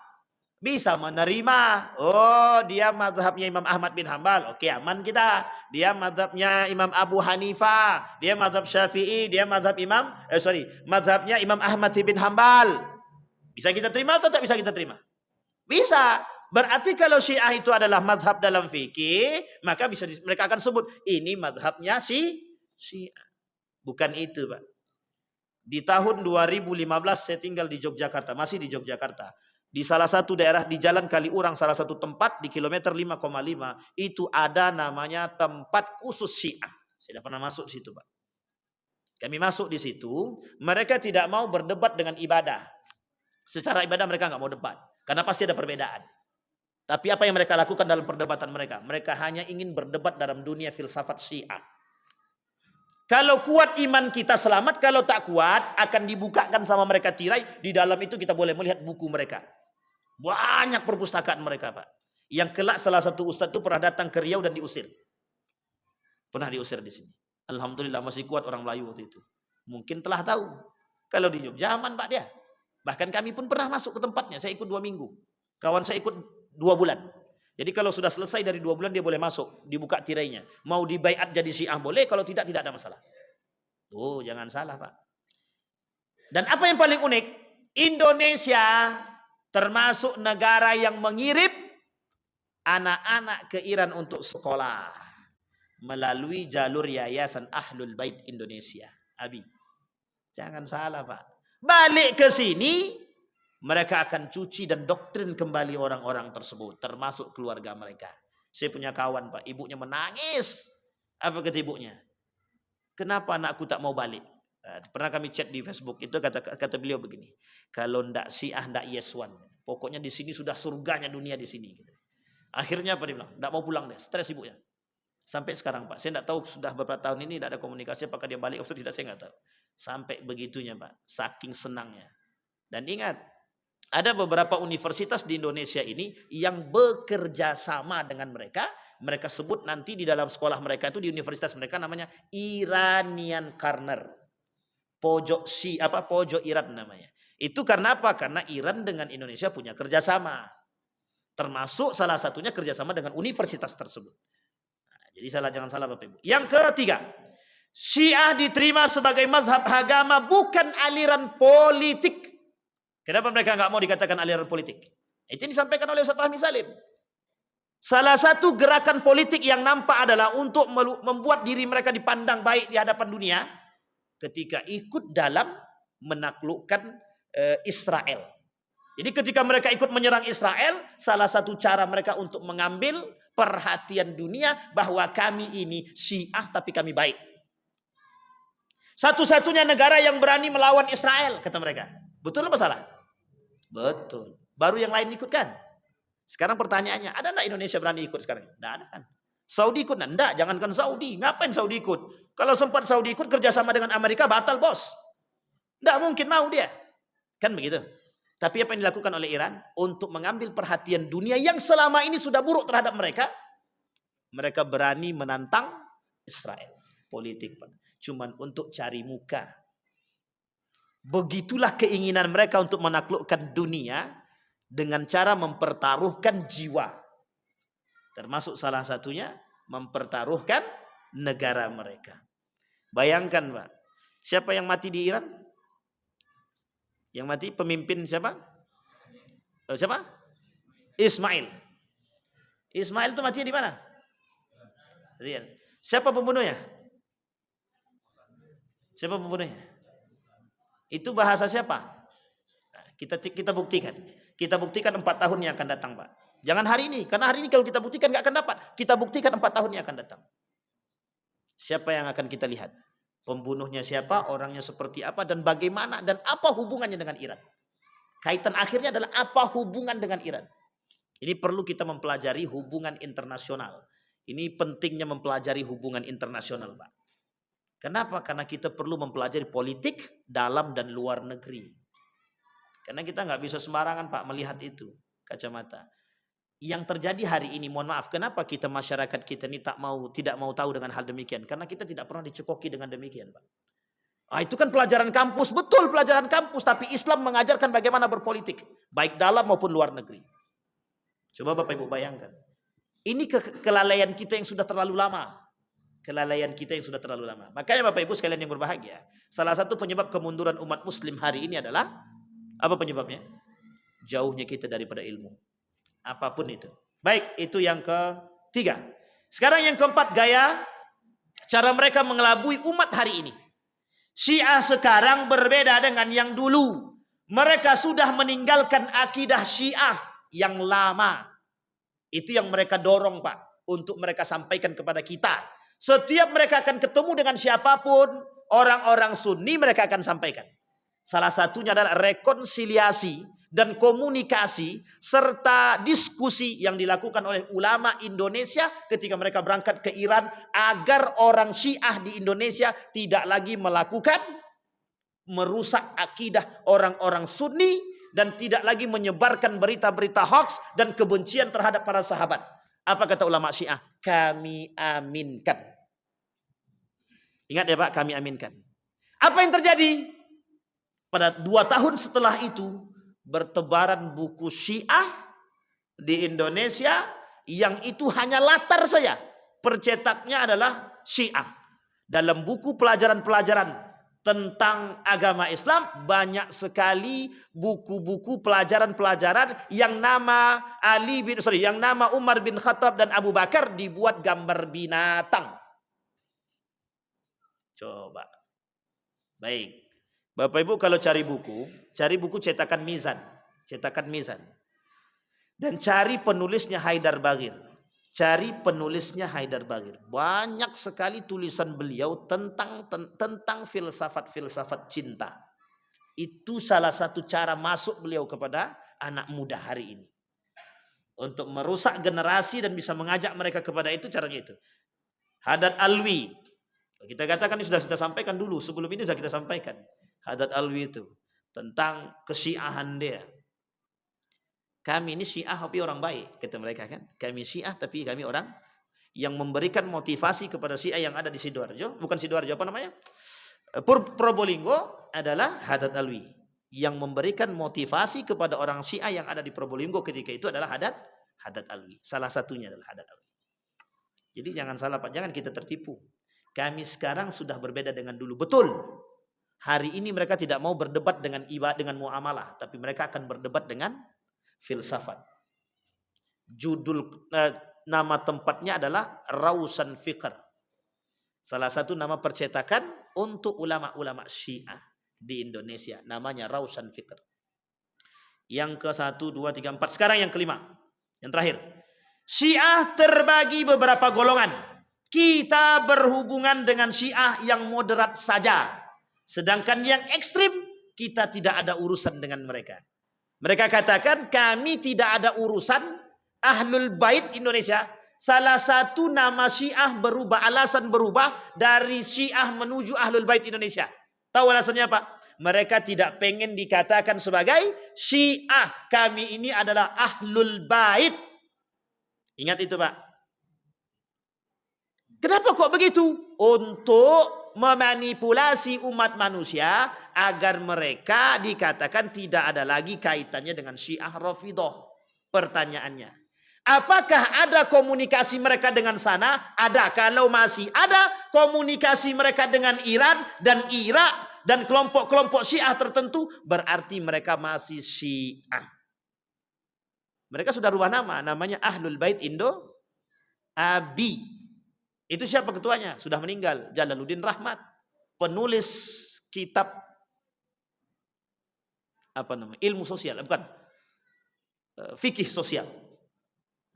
menerima. Oh, dia mazhabnya Imam Ahmad bin Hambal. Oke, aman kita. Dia mazhabnya Imam Abu Hanifah. Dia mazhab Syafi'i. Dia mazhab mazhabnya Imam Ahmad bin Hambal. Bisa kita terima atau tak bisa kita terima? Bisa. Berarti kalau Syiah itu adalah mazhab dalam fikih, maka bisa mereka akan sebut ini mazhabnya Syiah. Bukan itu, Pak. Di tahun 2015 saya tinggal di Yogyakarta, masih di Yogyakarta. Di salah satu daerah di Jalan Kaliurang, salah satu tempat di kilometer 5,5 itu ada namanya tempat khusus Syiah. Saya tidak pernah masuk di situ, Pak. Kami masuk di situ, mereka tidak mau berdebat dengan ibadah. Secara ibadah mereka nggak mau debat, karena pasti ada perbedaan. Tapi apa yang mereka lakukan dalam perdebatan mereka? Mereka hanya ingin berdebat dalam dunia filsafat Syiah. Kalau kuat iman kita selamat, kalau tak kuat akan dibukakan sama mereka tirai. Di dalam itu kita boleh melihat buku mereka. Banyak perpustakaan mereka, Pak. Yang kelak salah satu ustadz itu pernah datang ke Riau dan diusir. Pernah diusir di sini. Alhamdulillah masih kuat orang Melayu waktu itu. Mungkin telah tahu. Kalau di Jogja aman, Pak, dia. Bahkan kami pun pernah masuk ke tempatnya. Saya ikut 2 minggu. Kawan saya ikut 2 bulan. Jadi kalau sudah selesai dari 2 bulan dia boleh masuk, dibuka tirainya. Mau dibaiat jadi Syiah boleh, kalau tidak ada masalah. Oh, jangan salah, Pak. Dan apa yang paling unik? Indonesia termasuk negara yang mengirim anak-anak ke Iran untuk sekolah melalui jalur Yayasan Ahlul Bait Indonesia. Abi. Jangan salah, Pak. Balik ke sini mereka akan cuci dan doktrin kembali orang-orang tersebut, termasuk keluarga mereka. Saya punya kawan, Pak, ibunya menangis. Apa kata ibunya? Kenapa anakku tak mau balik? Pernah kami chat di Facebook, itu kata beliau begini. Kalau ndak Syiah, ndak Yeswan. Pokoknya di sini sudah surganya dunia di sini. Akhirnya apa dia bilang? Ndak mau pulang deh, stres ibunya. Sampai sekarang, Pak, saya ndak tahu sudah beberapa tahun ini ndak ada komunikasi, apakah dia balik atau tidak, saya nggak tahu. Sampai begitunya, Pak, saking senangnya. Dan ingat, ada beberapa universitas di Indonesia ini yang bekerja sama dengan mereka. Mereka sebut nanti di dalam sekolah mereka itu, di universitas mereka namanya Iranian Corner. Pojok Iran namanya. Itu karena apa? Karena Iran dengan Indonesia punya kerjasama. Termasuk salah satunya kerjasama dengan universitas tersebut. Nah, jadi jangan salah Bapak Ibu. Yang ketiga, Syiah diterima sebagai mazhab agama, bukan aliran politik. Kenapa mereka nggak mau dikatakan aliran politik? Itu yang disampaikan oleh Ustaz Fahmi Salim. Salah satu gerakan politik yang nampak adalah untuk membuat diri mereka dipandang baik di hadapan dunia ketika ikut dalam menaklukkan Israel. Jadi ketika mereka ikut menyerang Israel, salah satu cara mereka untuk mengambil perhatian dunia bahwa kami ini Syiah tapi kami baik. Satu-satunya negara yang berani melawan Israel, kata mereka. Betul apa salah? Betul. Baru yang lain ikut kan? Sekarang pertanyaannya, ada enggak Indonesia berani ikut sekarang? Enggak ada kan? Saudi ikut? Enggak, jangankan Saudi. Ngapain Saudi ikut? Kalau sempat Saudi ikut kerjasama dengan Amerika, batal bos. Enggak mungkin mau dia. Kan begitu. Tapi apa yang dilakukan oleh Iran? Untuk mengambil perhatian dunia yang selama ini sudah buruk terhadap mereka. Mereka berani menantang Israel. Politik, Pak. Cuman untuk cari muka. Begitulah keinginan mereka untuk menaklukkan dunia dengan cara mempertaruhkan jiwa. Termasuk salah satunya mempertaruhkan negara mereka. Bayangkan Pak, siapa yang mati di Iran? Yang mati pemimpin siapa? Siapa? Ismail. Ismail itu mati di mana? Iran. Siapa pembunuhnya? Siapa pembunuhnya? Itu bahasa siapa? Nah, kita buktikan. Kita buktikan 4 tahun yang akan datang, Pak. Jangan hari ini, karena hari ini kalau kita buktikan nggak akan dapat. Kita buktikan 4 tahun yang akan datang. Siapa yang akan kita lihat? Pembunuhnya siapa? Orangnya seperti apa? Dan bagaimana? Dan apa hubungannya dengan Iran? Kaitan akhirnya adalah apa hubungan dengan Iran? Ini perlu kita mempelajari hubungan internasional. Ini pentingnya mempelajari hubungan internasional, Pak. Kenapa? Karena kita perlu mempelajari politik dalam dan luar negeri. Karena kita nggak bisa sembarangan Pak melihat itu kacamata. Yang terjadi hari ini, mohon maaf, kenapa kita masyarakat kita ini tidak mau tahu dengan hal demikian? Karena kita tidak pernah dicekoki dengan demikian, Pak. Itu kan pelajaran kampus, betul pelajaran kampus, tapi Islam mengajarkan bagaimana berpolitik, baik dalam maupun luar negeri. Coba Bapak Ibu bayangkan. Ini kelalaian kita yang sudah terlalu lama. Kelalaian kita yang sudah terlalu lama. Makanya Bapak Ibu sekalian yang berbahagia, salah satu penyebab kemunduran umat muslim hari ini adalah apa penyebabnya? Jauhnya kita daripada ilmu. Apapun itu. Baik, itu yang ketiga. Sekarang yang keempat, gaya cara mereka mengelabui umat hari ini. Syiah sekarang berbeda dengan yang dulu. Mereka sudah meninggalkan akidah Syiah yang lama. Itu yang mereka dorong, Pak, untuk mereka sampaikan kepada kita. Setiap mereka akan ketemu dengan siapapun, orang-orang Sunni mereka akan sampaikan. Salah satunya adalah rekonsiliasi dan komunikasi serta diskusi yang dilakukan oleh ulama Indonesia ketika mereka berangkat ke Iran agar orang Syiah di Indonesia tidak lagi merusak akidah orang-orang Sunni dan tidak lagi menyebarkan berita-berita hoax dan kebencian terhadap para sahabat. Apa kata ulama Syiah? Kami aminkan. Ingat ya Pak, kami aminkan. Apa yang terjadi? Pada 2 tahun setelah itu, bertebaran buku Syiah di Indonesia yang itu hanya latar saja. Percetaknya adalah Syiah. Dalam buku pelajaran-pelajaran tentang agama Islam banyak sekali buku-buku pelajaran-pelajaran yang nama Umar bin Khattab dan Abu Bakar dibuat gambar binatang. Coba. Baik. Bapak Ibu kalau cari buku cetakan Mizan, Dan cari penulisnya Haidar Bagir. Banyak sekali tulisan beliau tentang filsafat cinta. Itu salah satu cara masuk beliau kepada anak muda hari ini. Untuk merusak generasi dan bisa mengajak mereka kepada itu, caranya itu. Haddad Alwi. Kita katakan ini sudah kita sampaikan dulu. Sebelum ini sudah kita sampaikan. Haddad Alwi itu. Tentang kesyiahan dia. Kami ini Syiah tapi orang baik, kata mereka kan. Kami Syiah tapi kami orang yang memberikan motivasi kepada Syiah yang ada di Sidoarjo. Bukan Sidoarjo, apa namanya? Probolinggo adalah Haddad Alwi. Yang memberikan motivasi kepada orang Syiah yang ada di Probolinggo ketika itu adalah Haddad Alwi. Salah satunya adalah Haddad Alwi. Jadi jangan salah Pak, jangan kita tertipu. Kami sekarang sudah berbeda dengan dulu. Betul. Hari ini mereka tidak mau berdebat dengan ibadah, dengan muamalah. Tapi mereka akan berdebat dengan filsafat. Nama tempatnya adalah Rausan Fikr. Salah satu nama percetakan untuk ulama-ulama Syiah di Indonesia. Namanya Rausan Fikr. Yang ke-1, 2, 3, 4. Sekarang yang kelima. Yang terakhir. Syiah terbagi beberapa golongan. Kita berhubungan dengan Syiah yang moderat saja. Sedangkan yang ekstrim, kita tidak ada urusan dengan mereka. Mereka katakan kami tidak ada urusan Ahlul Bait Indonesia. Salah satu nama Syiah alasan berubah dari Syiah menuju Ahlul Bait Indonesia. Tahu alasannya apa? Mereka tidak pengen dikatakan sebagai Syiah. Kami ini adalah Ahlul Bait. Ingat itu Pak. Kenapa kok begitu? Untuk memanipulasi umat manusia agar mereka dikatakan tidak ada lagi kaitannya dengan Syiah Rafidhah. Pertanyaannya, apakah ada komunikasi mereka dengan sana? Ada. Kalau masih ada komunikasi mereka dengan Iran dan Irak dan kelompok-kelompok Syiah tertentu, berarti mereka masih Syiah. Mereka sudah rubah nama, namanya Ahlul Bait Indo Abi. Itu siapa ketuanya? Sudah meninggal, Jalaluddin Rahmat, penulis kitab ilmu sosial, bukan, fikih sosial.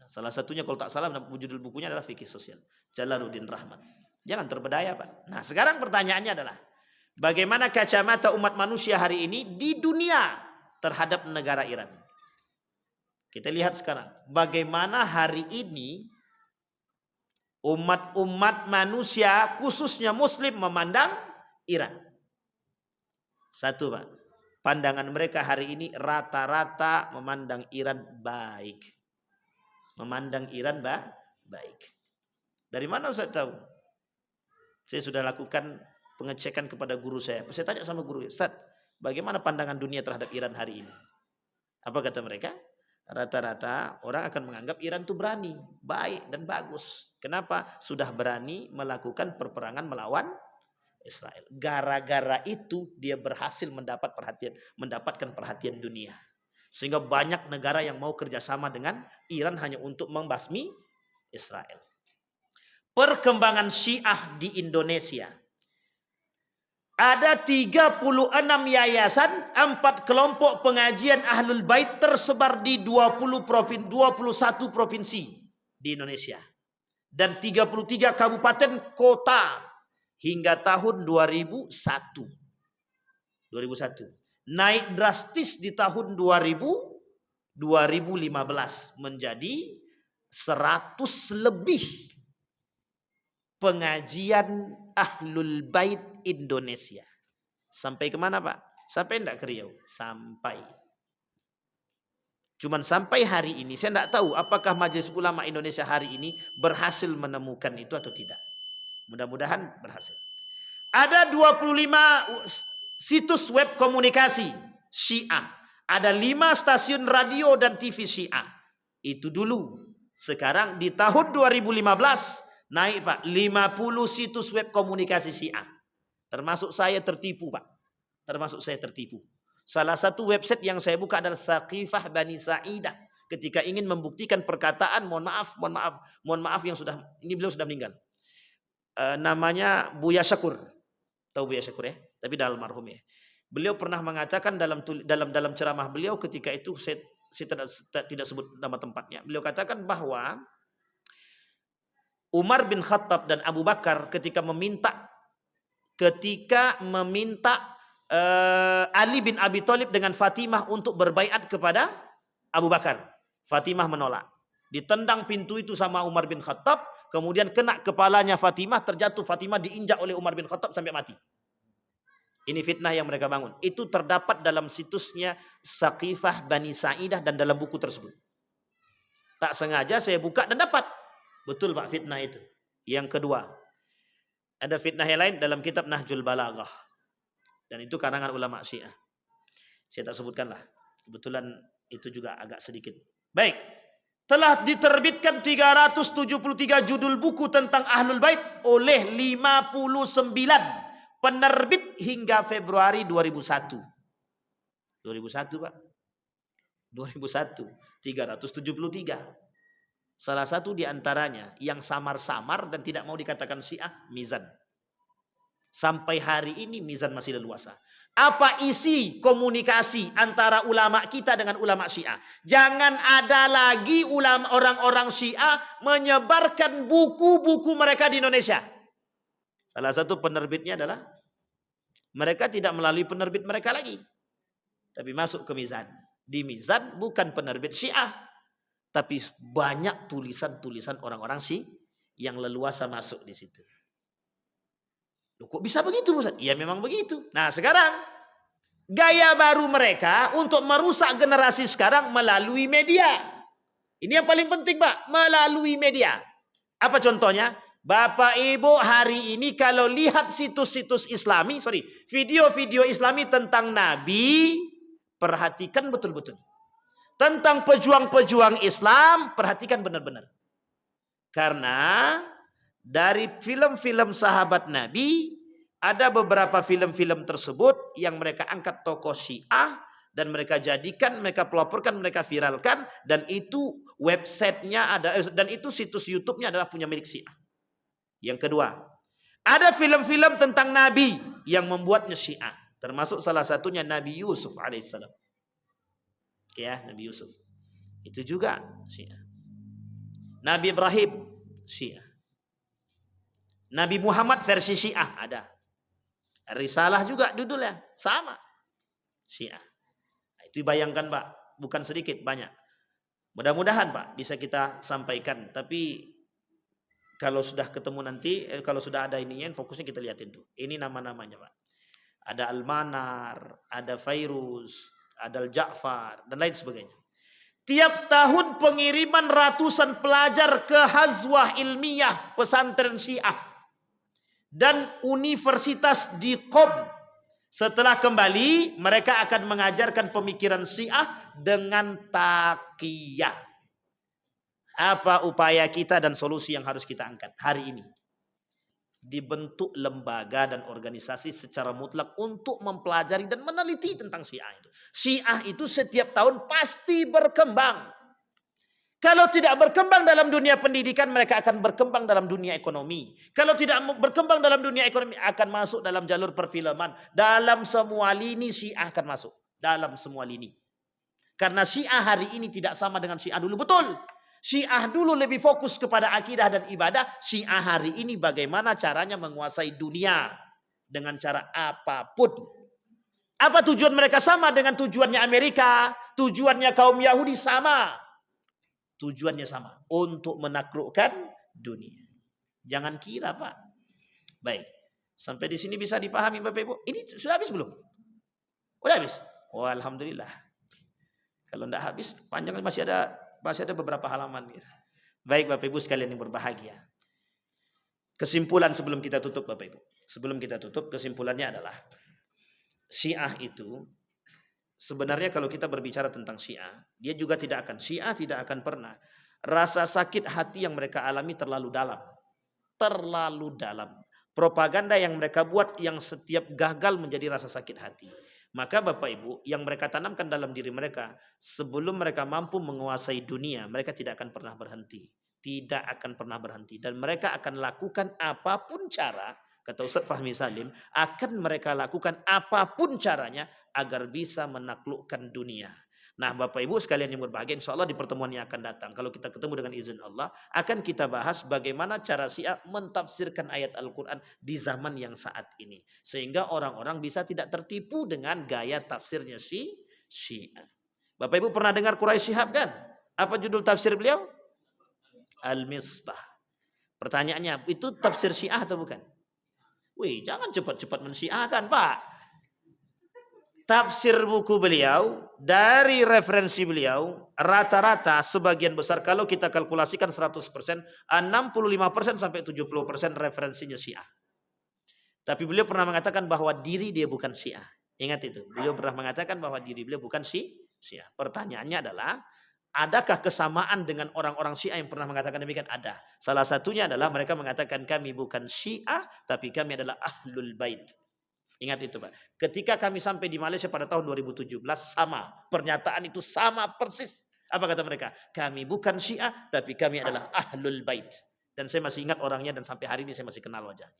Salah satunya kalau tak salah judul bukunya adalah fikih sosial, Jalaluddin Rahmat. Jangan terbedaya, Pak. Nah, sekarang pertanyaannya adalah bagaimana kacamata umat manusia hari ini di dunia terhadap negara Iran? Kita lihat sekarang bagaimana hari ini umat manusia khususnya Muslim memandang Iran. Satu, Pak, pandangan mereka hari ini rata-rata memandang Iran baik. Memandang Iran baik. Dari mana Ustaz tahu? Saya sudah lakukan pengecekan kepada guru saya. Saya tanya sama guru, Ustaz, bagaimana pandangan dunia terhadap Iran hari ini? Apa kata mereka? Rata-rata orang akan menganggap Iran itu berani, baik dan bagus. Kenapa? Sudah berani melakukan perperangan melawan Israel. Gara-gara itu dia berhasil mendapatkan perhatian dunia. Sehingga banyak negara yang mau kerjasama dengan Iran hanya untuk membasmi Israel. Perkembangan Syiah di Indonesia. Ada 36 yayasan, 4 kelompok pengajian Ahlul Bait tersebar di 21 provinsi di Indonesia. Dan 33 kabupaten kota hingga tahun 2001. Naik drastis di tahun 2015 menjadi 100 lebih pengajian Ahlul Bait Indonesia. Sampai kemana, Pak? Sampai enggak ke Riau? Sampai. Cuman sampai hari ini saya enggak tahu apakah Majelis Ulama Indonesia hari ini berhasil menemukan itu atau tidak. Mudah-mudahan berhasil. Ada 25 situs web komunikasi Syiah. Ada 5 stasiun radio dan TV Syiah. Itu dulu. Sekarang di tahun 2015 naik, Pak, 50 situs web komunikasi Syiah. Termasuk saya tertipu, Pak. Termasuk saya tertipu. Salah satu website yang saya buka adalah Saqifah Bani Sa'idah. Ketika ingin membuktikan perkataan, mohon maaf yang sudah, ini beliau sudah meninggal. Namanya Buya Syakur. Tahu Buya Syakur ya? Tapi dah almarhum ya. Beliau pernah mengatakan dalam ceramah beliau ketika itu, saya tidak sebut nama tempatnya. Beliau katakan bahwa Umar bin Khattab dan Abu Bakar ketika meminta Ali bin Abi Thalib dengan Fatimah untuk berbaiat kepada Abu Bakar. Fatimah menolak. Ditendang pintu itu sama Umar bin Khattab, kemudian kena kepalanya Fatimah, terjatuh Fatimah diinjak oleh Umar bin Khattab sampai mati. Ini fitnah yang mereka bangun. Itu terdapat dalam situsnya Saqifah Bani Sa'idah dan dalam buku tersebut. Tak sengaja saya buka dan dapat. Betul, Pak, fitnah itu. Yang kedua, ada fitnah yang lain dalam kitab Nahjul Balaghah. Dan itu karangan ulama Syiah. Saya tak sebutkan lah. Kebetulan itu juga agak sedikit. Baik. Telah diterbitkan 373 judul buku tentang Ahlul Bait oleh 59 penerbit hingga Februari 2001. 2001, Pak. 2001. 373. Salah satu di antaranya yang samar-samar dan tidak mau dikatakan Syiah, Mizan. Sampai hari ini Mizan masih leluasa. Apa isi komunikasi antara ulama kita dengan ulama Syiah? Jangan ada lagi orang-orang Syiah menyebarkan buku-buku mereka di Indonesia. Salah satu penerbitnya adalah mereka tidak melalui penerbit mereka lagi, tapi masuk ke Mizan. Di Mizan bukan penerbit Syiah, tapi banyak tulisan-tulisan orang-orang yang leluasa masuk di situ. Loh, kok bisa begitu, Ustaz? Ya memang begitu. Nah, sekarang gaya baru mereka untuk merusak generasi sekarang melalui media. Ini yang paling penting, Pak, melalui media. Apa contohnya? Bapak Ibu hari ini kalau lihat situs-situs Islami, video-video Islami tentang Nabi, perhatikan betul-betul. Tentang pejuang-pejuang Islam, perhatikan benar-benar. Karena dari film-film sahabat Nabi, ada beberapa film-film tersebut yang mereka angkat tokoh Syiah, dan mereka jadikan, mereka pelaporkan, mereka viralkan, dan itu websitenya ada, dan itu situs YouTube-nya adalah punya milik Syiah. Yang kedua, ada film-film tentang Nabi yang membuatnya Syiah, termasuk salah satunya Nabi Yusuf alaihissalam. Ya, Nabi Yusuf itu juga Syiah. Nabi Ibrahim Syiah. Nabi Muhammad versi Syiah ada. Risalah juga judulnya sama Syiah. Itu bayangkan Pak, bukan sedikit, banyak. Mudah-mudahan Pak bisa kita sampaikan. Tapi kalau sudah ketemu nanti, kalau sudah ada ininya, fokusnya kita lihatin tuh. Ini nama-namanya Pak. Ada Al-Manar, ada Fairuz, ada Al-Ja'far, dan lain sebagainya. Tiap tahun pengiriman ratusan pelajar ke hazwah ilmiah pesantren Syiah dan universitas di Qom. Setelah kembali, mereka akan mengajarkan pemikiran Syiah dengan taqiyah. Apa upaya kita dan solusi yang harus kita angkat hari ini? Dibentuk lembaga dan organisasi secara mutlak untuk mempelajari dan meneliti tentang Syiah itu. Syiah itu setiap tahun pasti berkembang. Kalau tidak berkembang dalam dunia pendidikan, mereka akan berkembang dalam dunia ekonomi. Kalau tidak berkembang dalam dunia ekonomi, akan masuk dalam jalur perfilman. Dalam semua lini Syiah akan masuk. Dalam semua lini. Karena Syiah hari ini tidak sama dengan Syiah dulu. Betul. Syiah dulu lebih fokus kepada akidah dan ibadah. Syiah hari ini bagaimana caranya menguasai dunia. Dengan cara apapun. Apa tujuan mereka sama dengan tujuannya Amerika? Tujuannya kaum Yahudi sama. Tujuannya sama, untuk menaklukkan dunia. Jangan kira Pak. Baik, sampai di sini bisa dipahami Bapak Ibu. Ini sudah habis belum? Udah habis? Oh alhamdulillah. Kalau tidak habis, panjang masih ada beberapa halaman. Baik Bapak Ibu sekalian yang berbahagia. Kesimpulan sebelum kita tutup Bapak Ibu. Sebelum kita tutup, kesimpulannya adalah Syiah itu sebenarnya kalau kita berbicara tentang Syiah, dia juga Syiah tidak akan pernah. Rasa sakit hati yang mereka alami terlalu dalam. Terlalu dalam. Propaganda yang mereka buat yang setiap gagal menjadi rasa sakit hati. Maka Bapak Ibu, yang mereka tanamkan dalam diri mereka, sebelum mereka mampu menguasai dunia, mereka tidak akan pernah berhenti. Tidak akan pernah berhenti. Dan mereka akan lakukan apapun cara, kata Ustaz Fahmi Salim, akan mereka lakukan apapun caranya agar bisa menaklukkan dunia. Nah Bapak Ibu sekalian yang berbahagia, insya Allah di pertemuan yang akan datang, kalau kita ketemu dengan izin Allah, akan kita bahas bagaimana cara Syiah mentafsirkan ayat Al-Quran di zaman yang saat ini. Sehingga orang-orang bisa tidak tertipu dengan gaya tafsirnya Syiah. Bapak Ibu pernah dengar Quraisy Shihab kan? Apa judul tafsir beliau? Al-Misbah. Pertanyaannya, itu tafsir Syiah atau bukan? Wih, jangan cepat-cepat mensyiahkan, Pak. Tafsir buku beliau, dari referensi beliau, rata-rata sebagian besar, kalau kita kalkulasikan 100%, 65% sampai 70% referensinya Syiah. Tapi beliau pernah mengatakan bahwa diri dia bukan Syiah. Ingat itu, beliau pernah mengatakan bahwa diri beliau bukan Syiah. Pertanyaannya adalah, adakah kesamaan dengan orang-orang Syiah yang pernah mengatakan demikian? Ada. Salah satunya adalah mereka mengatakan kami bukan Syiah, tapi kami adalah Ahlul Bait. Ingat itu Pak. Ketika kami sampai di Malaysia pada tahun 2017, sama. Pernyataan itu sama persis. Apa kata mereka? Kami bukan Syiah, tapi kami adalah Ahlul Bait. Dan saya masih ingat orangnya dan sampai hari ini saya masih kenal wajah.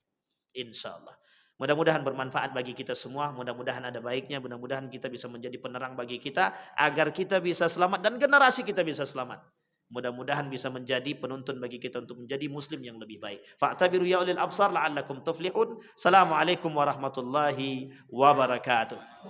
Insya Allah. Mudah-mudahan bermanfaat bagi kita semua. Mudah-mudahan ada baiknya. Mudah-mudahan kita bisa menjadi penerang bagi kita. Agar kita bisa selamat dan generasi kita bisa selamat. Mudah-mudahan bisa menjadi penuntun bagi kita untuk menjadi muslim yang lebih baik. Fa'tabiru ya ulil absar la'allakum tuflihun. Assalamualaikum warahmatullahi wabarakatuh.